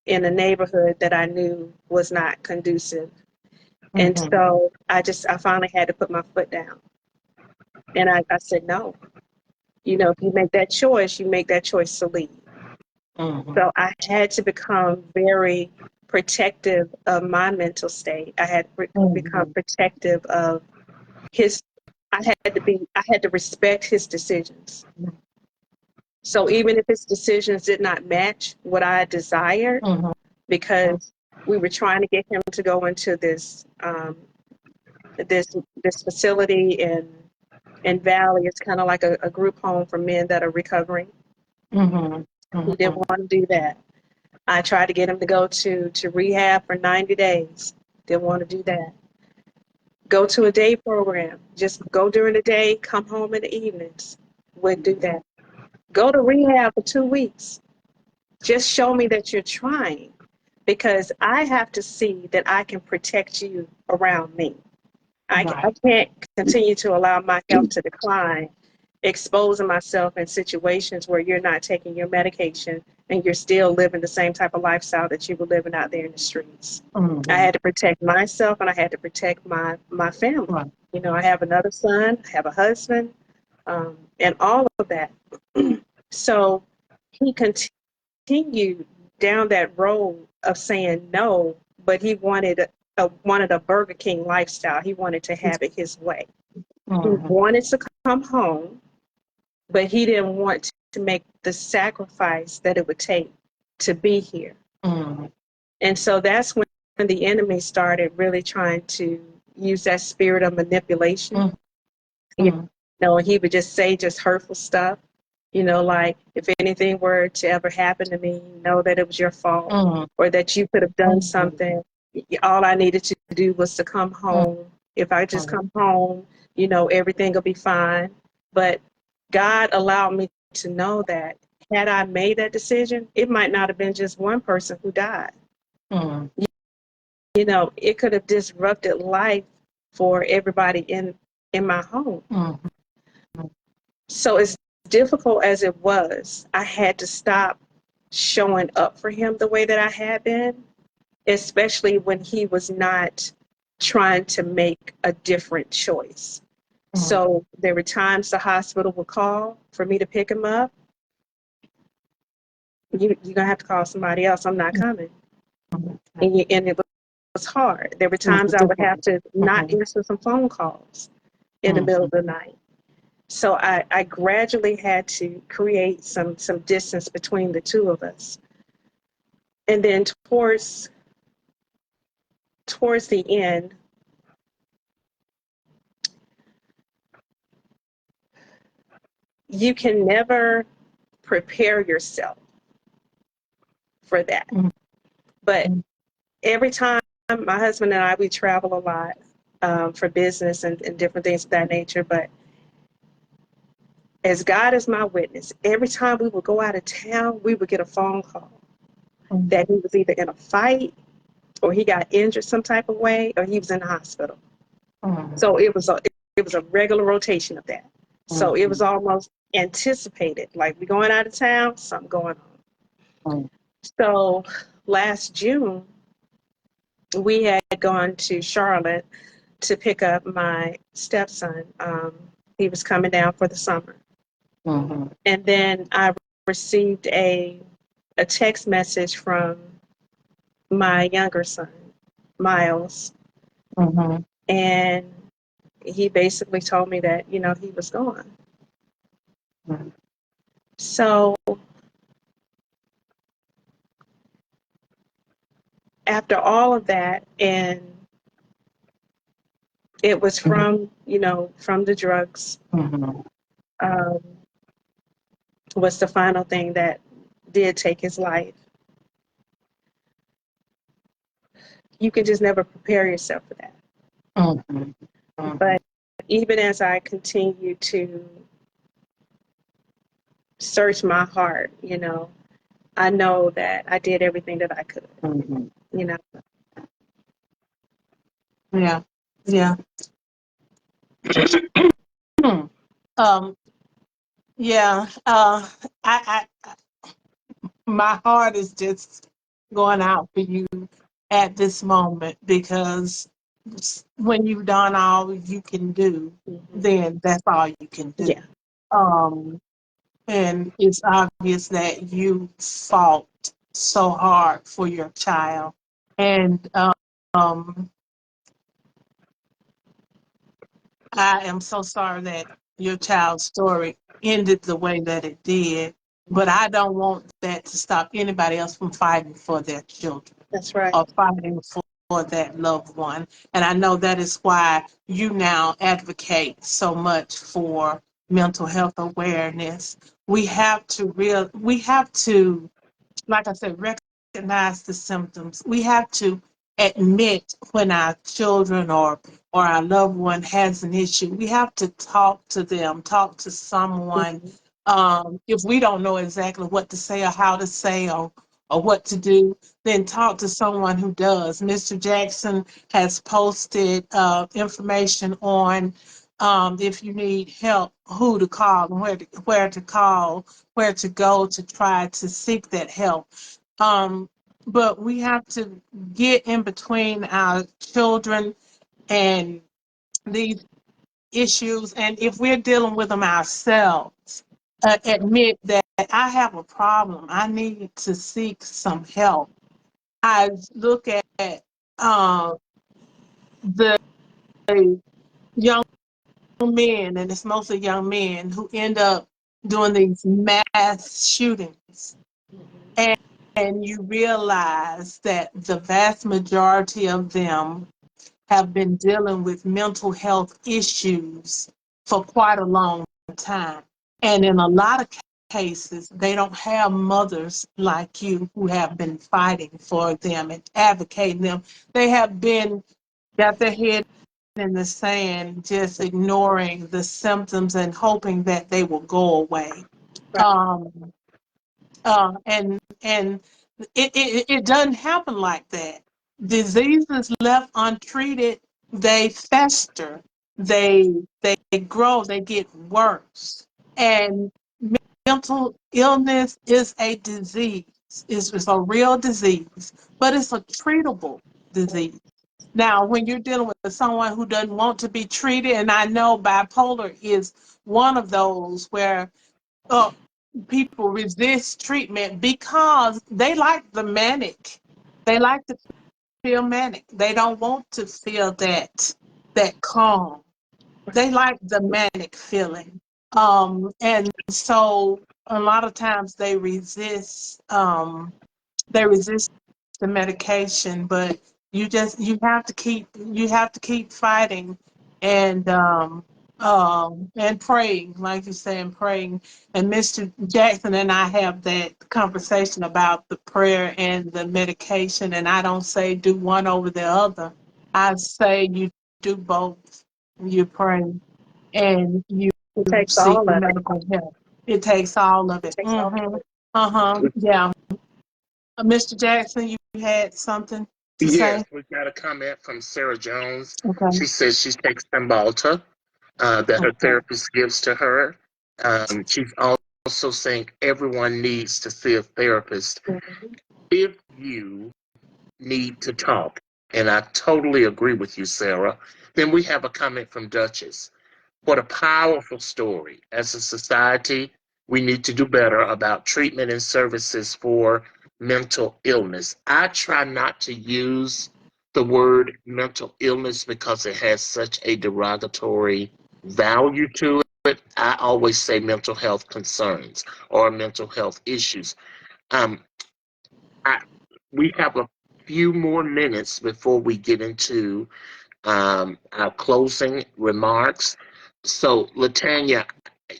in a neighborhood that I knew was not conducive. And so I finally had to put my foot down. And I said, no, you know, if you make that choice, you make that choice to leave. So I had to become very protective of my mental state. I had to become protective of his, I had to respect his decisions. So even if his decisions did not match what I desired, because we were trying to get him to go into this this facility in Valley. It's kind of like a group home for men that are recovering. He didn't want to do that. I tried to get him to go to rehab for 90 days. Didn't want to do that. Go to a day program. Just go during the day, come home in the evenings. Wouldn't do that. Go to rehab for 2 weeks. Just show me that you're trying, because I have to see that I can protect you around me. I can't continue to allow my health to decline, exposing myself in situations where you're not taking your medication and you're still living the same type of lifestyle that you were living out there in the streets. I had to protect myself, and I had to protect my family. You know, I have another son, I have a husband, and all of that. So he continued down that road of saying no, but he wanted a Burger King lifestyle. He wanted to have it his way. He wanted to come home, but he didn't want to make the sacrifice that it would take to be here. And so that's when the enemy started really trying to use that spirit of manipulation. You know, he would just say just hurtful stuff. You know, like, if anything were to ever happen to me, know that it was your fault, or that you could have done something. All I needed to do was to come home. If I just come home, you know, everything will be fine. But God allowed me to know that had I made that decision, it might not have been just one person who died. You know, it could have disrupted life for everybody in my home. So as difficult as it was, I had to stop showing up for him the way that I had been, especially when he was not trying to make a different choice. So there were times the hospital would call for me to pick him up. You're going to have to call somebody else. I'm not coming. And it was hard. There were times I would have to not answer some phone calls in the middle of the night. So I gradually had to create some distance between the two of us. And then towards the end, you can never prepare yourself for that. But every time my husband and I, we travel a lot for business and different things of that nature. But as God is my witness, every time we would go out of town, we would get a phone call that he was either in a fight, or he got injured some type of way, or he was in the hospital. So it was a regular rotation of that. So it was almost anticipated, like, we're going out of town, something going on. So last June, we had gone to Charlotte to pick up my stepson. He was coming down for the summer. And then I received a text message from my younger son, Miles. And he basically told me that, he was gone. So after all of that, and it was from, from the drugs, um, was the final thing that did take his life. You can just never prepare yourself for that. But even as I continue to search my heart, I know that I did everything that I could, Yeah. Yeah. um, yeah. I my heart is just going out for you at this moment, because when you've done all you can do, then that's all you can do. Yeah. And it's obvious that you fought so hard for your child. And I am so sorry that your child's story ended the way that it did, but I don't want that to stop anybody else from fighting for their children. That's right. Or fighting for that loved one. And I know that is why you now advocate so much for mental health awareness. We have to, like I said, recognize the symptoms. We have to admit when our children or our loved one has an issue. We have to talk to them, talk to someone. If we don't know exactly what to say or how to say or what to do, then talk to someone who does. Mr. Jackson has posted information on if you need help, who to call and where to call, where to go to try to seek that help. But we have to get in between our children and these issues. And if we're dealing with them ourselves, admit that I have a problem. I need to seek some help. I look at the young men, and it's mostly young men, who end up doing these mass shootings. And you realize that the vast majority of them have been dealing with mental health issues for quite a long time. And in a lot of cases, they don't have mothers like you who have been fighting for them and advocating them. They have got their head in the sand, just ignoring the symptoms and hoping that they will go away. Right. And it doesn't happen like that. Diseases left untreated, they fester, they grow, they get worse. And mental illness is a disease. It's a real disease, but it's a treatable disease. Now, when you're dealing with someone who doesn't want to be treated, and I know bipolar is one of those where uh, people resist treatment because they like the manic. They like to feel manic. They don't want to feel that calm. They like the manic feeling. And so a lot of times they resist the medication, but you have to keep fighting and praying, like you say, and praying. And Mr. Jackson and I have that conversation about the prayer and the medication, and I don't say do one over the other. I say you do both. You pray and you It takes seek all the of it. medical help. It takes all of It it. takes all of it. Yeah. Mr. Jackson, you had something to Yes, say? we got a comment from Sarah Jones. Okay. She says she takes Cymbalta that her Okay. therapist gives to her. She's also saying everyone needs to see a therapist if you need to talk. And I totally agree with you, Sarah. Then we have a comment from Duchess. What a powerful story. As a society, we need to do better about treatment and services for mental illness. I try not to use the word mental illness because it has such a derogatory value to it. I always say mental health concerns or mental health issues. Um, I, we have a few more minutes before we get into our closing remarks. So, LaTanya,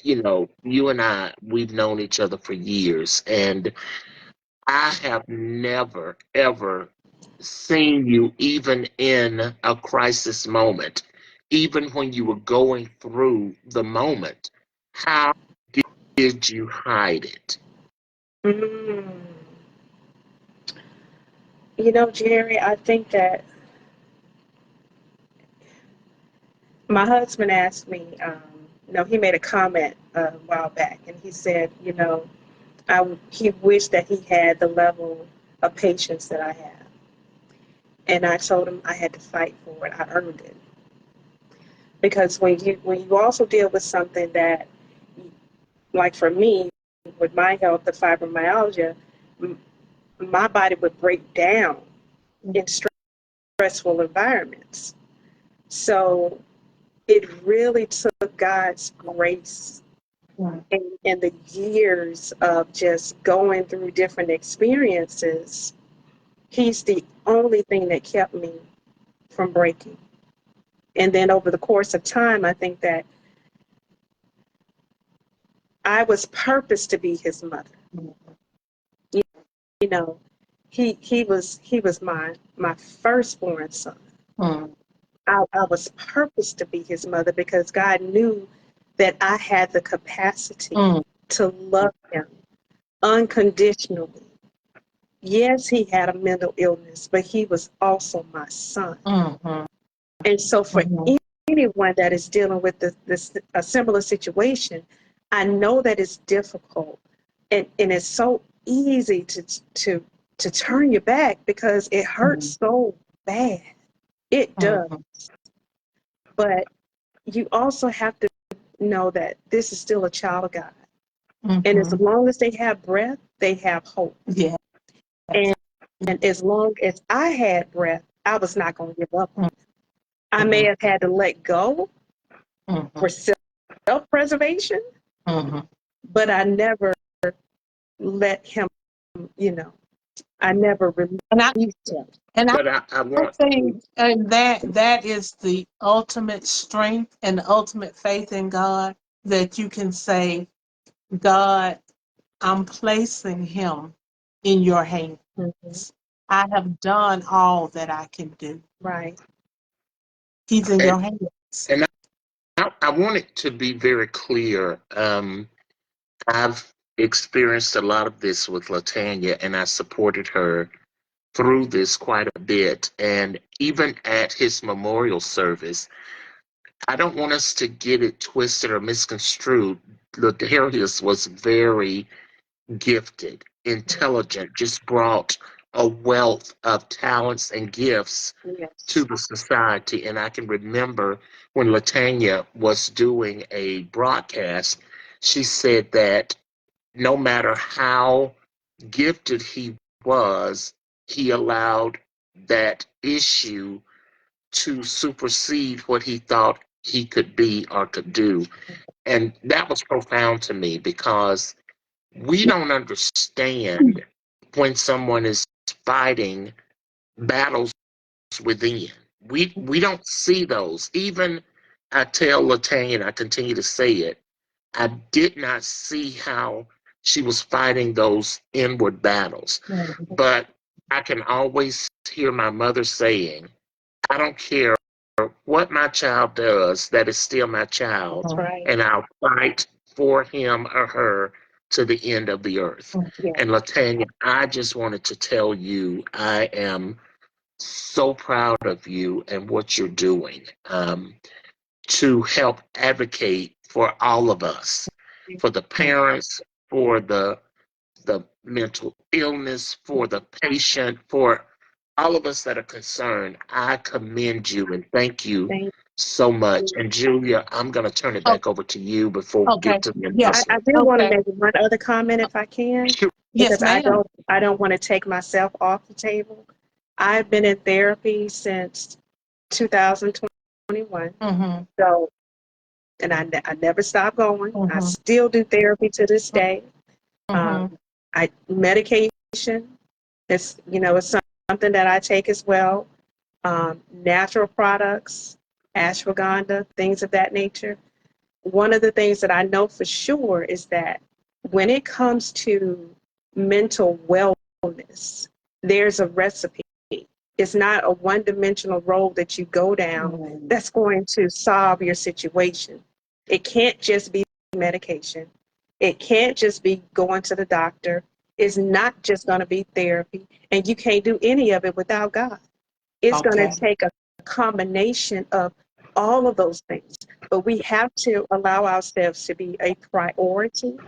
you and I, we've known each other for years, and I have never, ever seen you even in a crisis moment, even when you were going through the moment. How did you hide it? Mm. Jerry, I think that my husband asked me, he made a comment a while back, and he said, he wished that he had the level of patience that I have. And I told him I had to fight for it. I earned it. Because when you also deal with something that, like for me, with my health, the fibromyalgia, my body would break down in stressful environments. So it really took God's grace and the years of just going through different experiences. He's the only thing that kept me from breaking. And then over the course of time, I think that I was purposed to be his mother. You know, he was my firstborn son. Mm. I was purposed to be his mother because God knew that I had the capacity to love him unconditionally. Yes, he had a mental illness, but he was also my son. Mm-hmm. And so for Mm-hmm. anyone that is dealing with a similar situation, I know that it's difficult and it's so easy to turn your back because it hurts so bad. It does. But you also have to know that this is still a child of God. And as long as they have breath, they have hope. Yeah. And as long as I had breath, I was not going to give up. I may have had to let go for self-preservation, but I never let him, I never And I released him. and But I I want to, think that is the ultimate strength and the ultimate faith in God, that you can say, God, I'm placing him in your hands. I have done all that I can do. Right. He's in and, your hands. and I want it to be very clear. I've experienced a lot of this with LaTanya, and I supported her through this quite a bit. And even at his memorial service, I don't want us to get it twisted or misconstrued. Ladarius was very gifted, intelligent, just brought a wealth of talents and gifts to the society. And I can remember when LaTanya was doing a broadcast, she said that no matter how gifted he was, he allowed that issue to supersede what he thought he could be or could do. And that was profound to me because we don't understand when someone is fighting battles within. We don't see those. Even I tell LaTanya, and I continue to say it, I did not see how she was fighting those inward battles. But I can always hear my mother saying, I don't care what my child does, that is still my child, That's right. and I'll fight for him or her to the end of the earth. Yeah. And LaTanya, I just wanted to tell you I am so proud of you and what you're doing to help advocate for all of us, for the parents, for the mental illness, for the patient, for all of us that are concerned. I commend you and thank you Thank so much. you. And Julia, I'm going to turn it Oh, back over to you before we okay. get to the Yes. I announcement. do want to Okay. make one other comment if I can, Sure. Yes, because ma'am. I don't want to take myself off the table. I've been in therapy since 2021. Mm-hmm. So, and I never stopped going. I Mm-hmm. still do therapy to this day. Mm-hmm. Medication is, it's something that I take as well. Natural products, ashwagandha, things of that nature. One of the things that I know for sure is that when it comes to mental wellness, there's a recipe. It's not a one-dimensional road that you go down that's going to solve your situation. It can't just be medication. It can't just be going to the doctor. It's not just going to be therapy. And you can't do any of it without God. It's going to Okay. take a combination of all of those things. But we have to allow ourselves to be a priority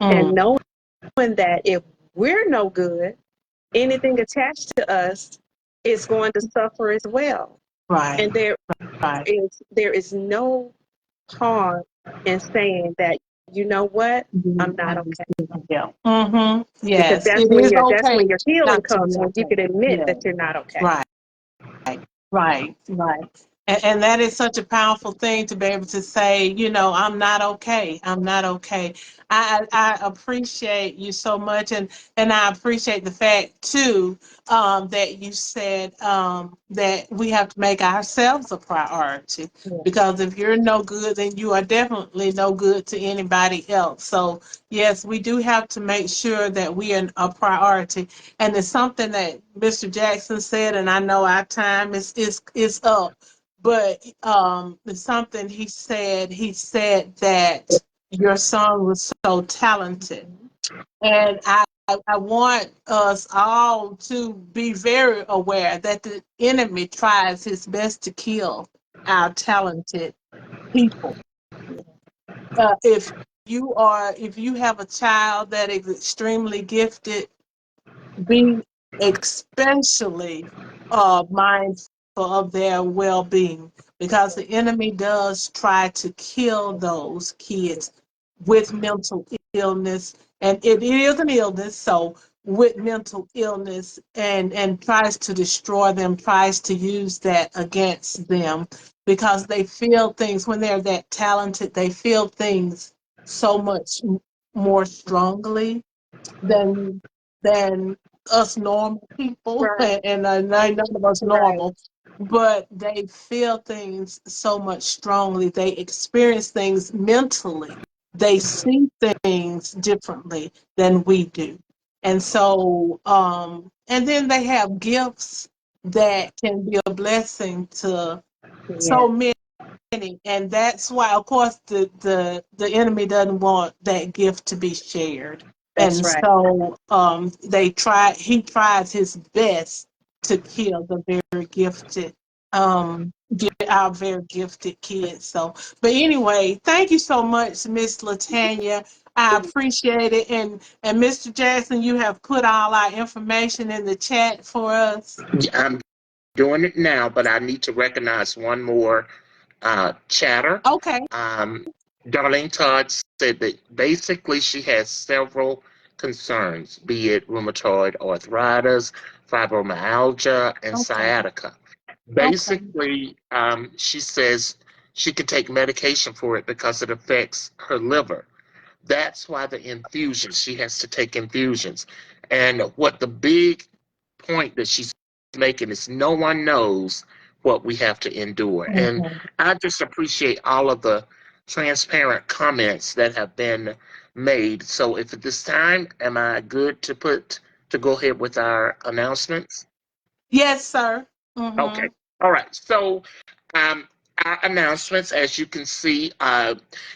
and Mm. knowing that if we're no good, anything attached to us is going to suffer as well. Right. And Right. there is no harm in saying that, you know what, I'm not okay. Yeah. Mm-hmm. Because Yes, that's it when is your okay healing not to be comes, when you okay. can admit Yeah. that you're not okay. Right. Right, right. And that is such a powerful thing to be able to say, I'm not okay. I'm not okay. I appreciate you so much. And I appreciate the fact, too, that you said that we have to make ourselves a priority. Yeah. Because if you're no good, then you are definitely no good to anybody else. So, yes, we do have to make sure that we are a priority. And it's something that Mr. Jackson said, and I know our time is up, but it's something he said. He said that your son was so talented, and I want us all to be very aware that the enemy tries his best to kill our talented people. If you have a child that is extremely gifted, be especially mindful of their well-being, because the enemy does try to kill those kids with mental illness, and it is an illness, so with mental illness, and tries to destroy them, tries to use that against them, because they feel things when they're that talented, they feel things so much more strongly than than us normal people, Right, and none of us right. normal, but they feel things so much strongly. They experience things mentally. They see things differently than we do. And so, and then they have gifts that can be a blessing to Yeah, so many. And that's why, of course, the enemy doesn't want that gift to be shared. that's And right. so he tries his best to kill the very gifted, our very gifted kids. So, but anyway, thank you so much, Miss LaTanya. I appreciate it. And Mr. Jackson, you have put all our information in the chat for us. I'm doing it now, but I need to recognize one more chatter. Okay. Um, Darlene Todd said that basically she has several concerns, be it rheumatoid arthritis, fibromyalgia, and Okay. sciatica. Okay. Basically, she says she can take medication for it because it affects her liver. That's why the infusions, she has to take infusions. And what the big point that she's making is no one knows what we have to endure. And Mhm. I just appreciate all of the transparent comments that have been made. So if at this time, am I good to go ahead with our announcements? Yes, sir. Okay. Mm-hmm. All right. So, um, our announcements, as you can see,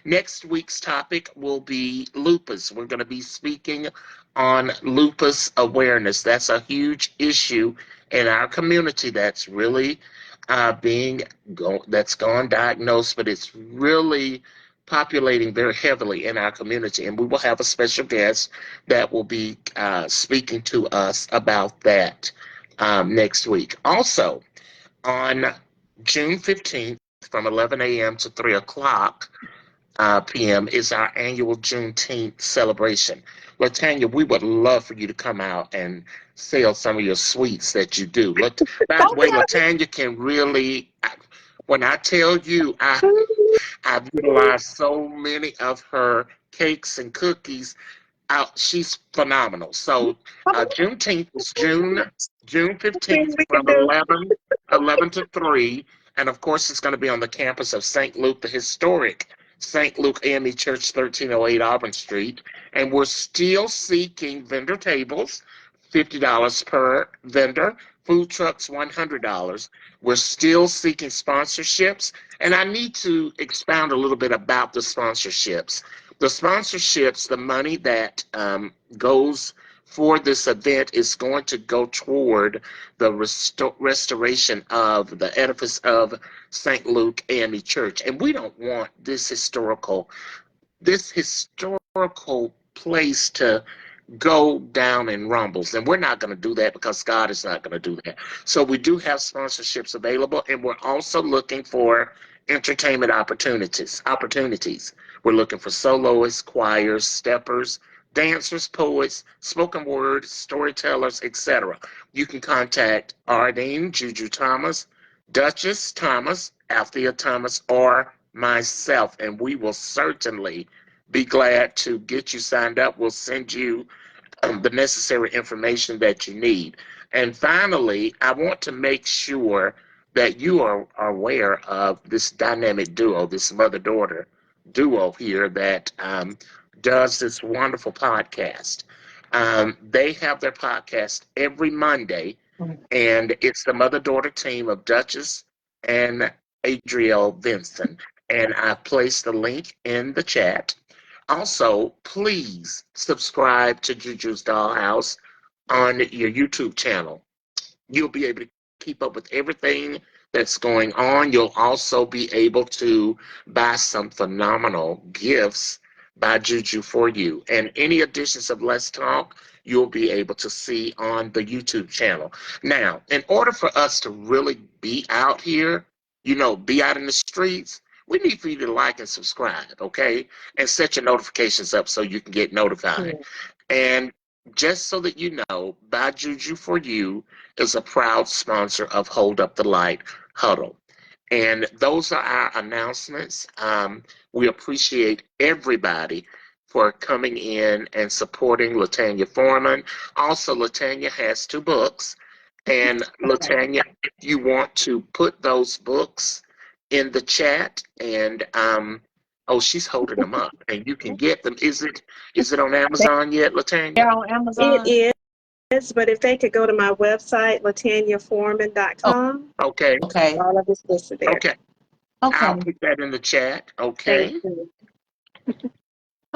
next week's topic will be lupus. We're going to be speaking on lupus awareness. That's a huge issue in our community. That's really that's gone diagnosed, but it's really populating very heavily in our community. And we will have a special guest that will be speaking to us about that next week. Also, on June 15th from 11 a.m. to 3 o'clock, p.m. is our annual Juneteenth celebration. LaTanya, we would love for you to come out and sell some of your sweets that you do. Look, by the way, LaTanya can really, when I tell you, I've utilized so many of her cakes and cookies out. She's phenomenal. So Juneteenth is June Things 15th we can from do. 11 to 3. And of course, it's going to be on the campus of St. Luke, the historic St. Luke AME Church, 1308 Auburn Street. And we're still seeking vendor tables, $50 per vendor, food trucks, $100. We're still seeking sponsorships. And I need to expound a little bit about the sponsorships. The sponsorships, the money that goes for this event is going to go toward the restoration of the edifice of St. Luke AME Church. And we don't want this historical place to go down in rumbles. And we're not going to do that because God is not going to do that. So we do have sponsorships available, and we're also looking for entertainment opportunities. We're looking for soloists, choirs, steppers, dancers, poets, spoken word, storytellers, etc. You can contact Ardeen, Juju Thomas, Duchess Thomas, Althea Thomas, or myself, and we will certainly be glad to get you signed up. We'll send you the necessary information that you need. And finally, I want to make sure that you are aware of this dynamic duo, this mother daughter duo here that does this wonderful podcast. They have their podcast every Monday, and it's the mother daughter team of Duchess and Adriel Vinson. And I've placed the link in the chat. Also, please subscribe to Juju's Dollhouse on your YouTube channel. You'll be able to keep up with everything that's going on. You'll also be able to buy some phenomenal gifts by Juju for you. And any editions of Let's Talk, you'll be able to see on the YouTube channel. Now, in order for us to really be out here, be out in the streets, we need for you to like and subscribe, okay? And set your notifications up so you can get notified. And just so that you know, By Juju for You is a proud sponsor of Hold Up the Light Huddle. And those are our announcements. We appreciate everybody for coming in and supporting LaTanya Foreman. Also, LaTanya has 2 books. And LaTanya, if you want to put those books in the chat, and oh, she's holding them up, and you can get them. Is it on Amazon yet, LaTanya? They're on It Amazon. is, but if they could go to my website, Oh, latanyaforeman.com, Okay. okay. all of it's listed there. Okay. I'll Okay. put that in the chat. Thank Okay. you.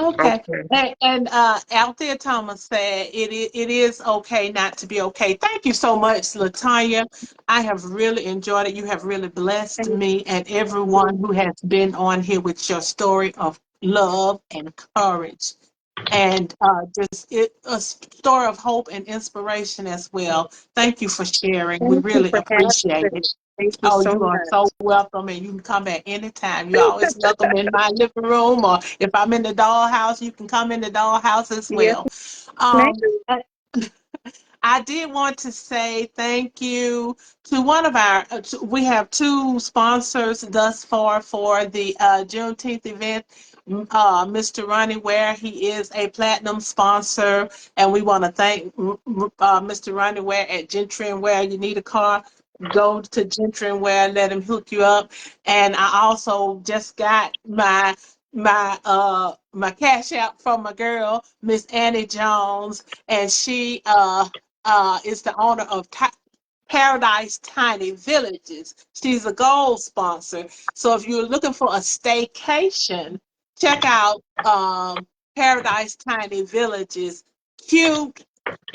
Okay. Okay. And Althea Thomas said it is okay not to be okay. Thank you so much, LaTanya. I have really enjoyed it. You have really blessed Thank me and everyone who has been on here with your story of love and courage. And a story of hope and inspiration as well. Thank you for sharing. We you really for having appreciate me. it. Thank you Oh, so you are so much. welcome, and you can come back anytime. You're always welcome in my living room, or if I'm in the dollhouse, you can come in the dollhouse as Yes, well. ma'am. I I did want to say thank you to one of our, we have 2 sponsors thus far for the Juneteenth event. Mr. Ronnie Ware, he is a platinum sponsor, and we want to thank Mr. Ronnie Ware at Gentry and Ware. You need a car, go to Gentry and Ware, let him hook you up. And I also just got my cash out from my girl, Miss Annie Jones, and she is the owner of Paradise Tiny Villages. She's a gold sponsor. So if you're looking for a staycation, check out Paradise Tiny Villages. Cute,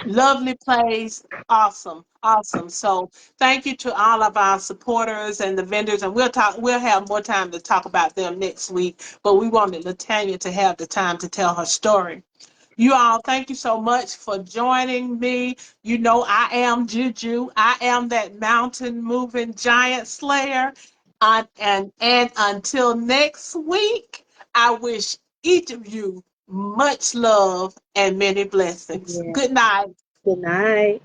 lovely place. Awesome. Awesome. So thank you to all of our supporters and the vendors. And we'll have more time to talk about them next week. But we wanted LaTanya to have the time to tell her story. You all, thank you so much for joining me. You know, I am Juju. I am that mountain moving giant slayer. And until next week, I wish each of you much love and many blessings. Yeah. Good night. Good night.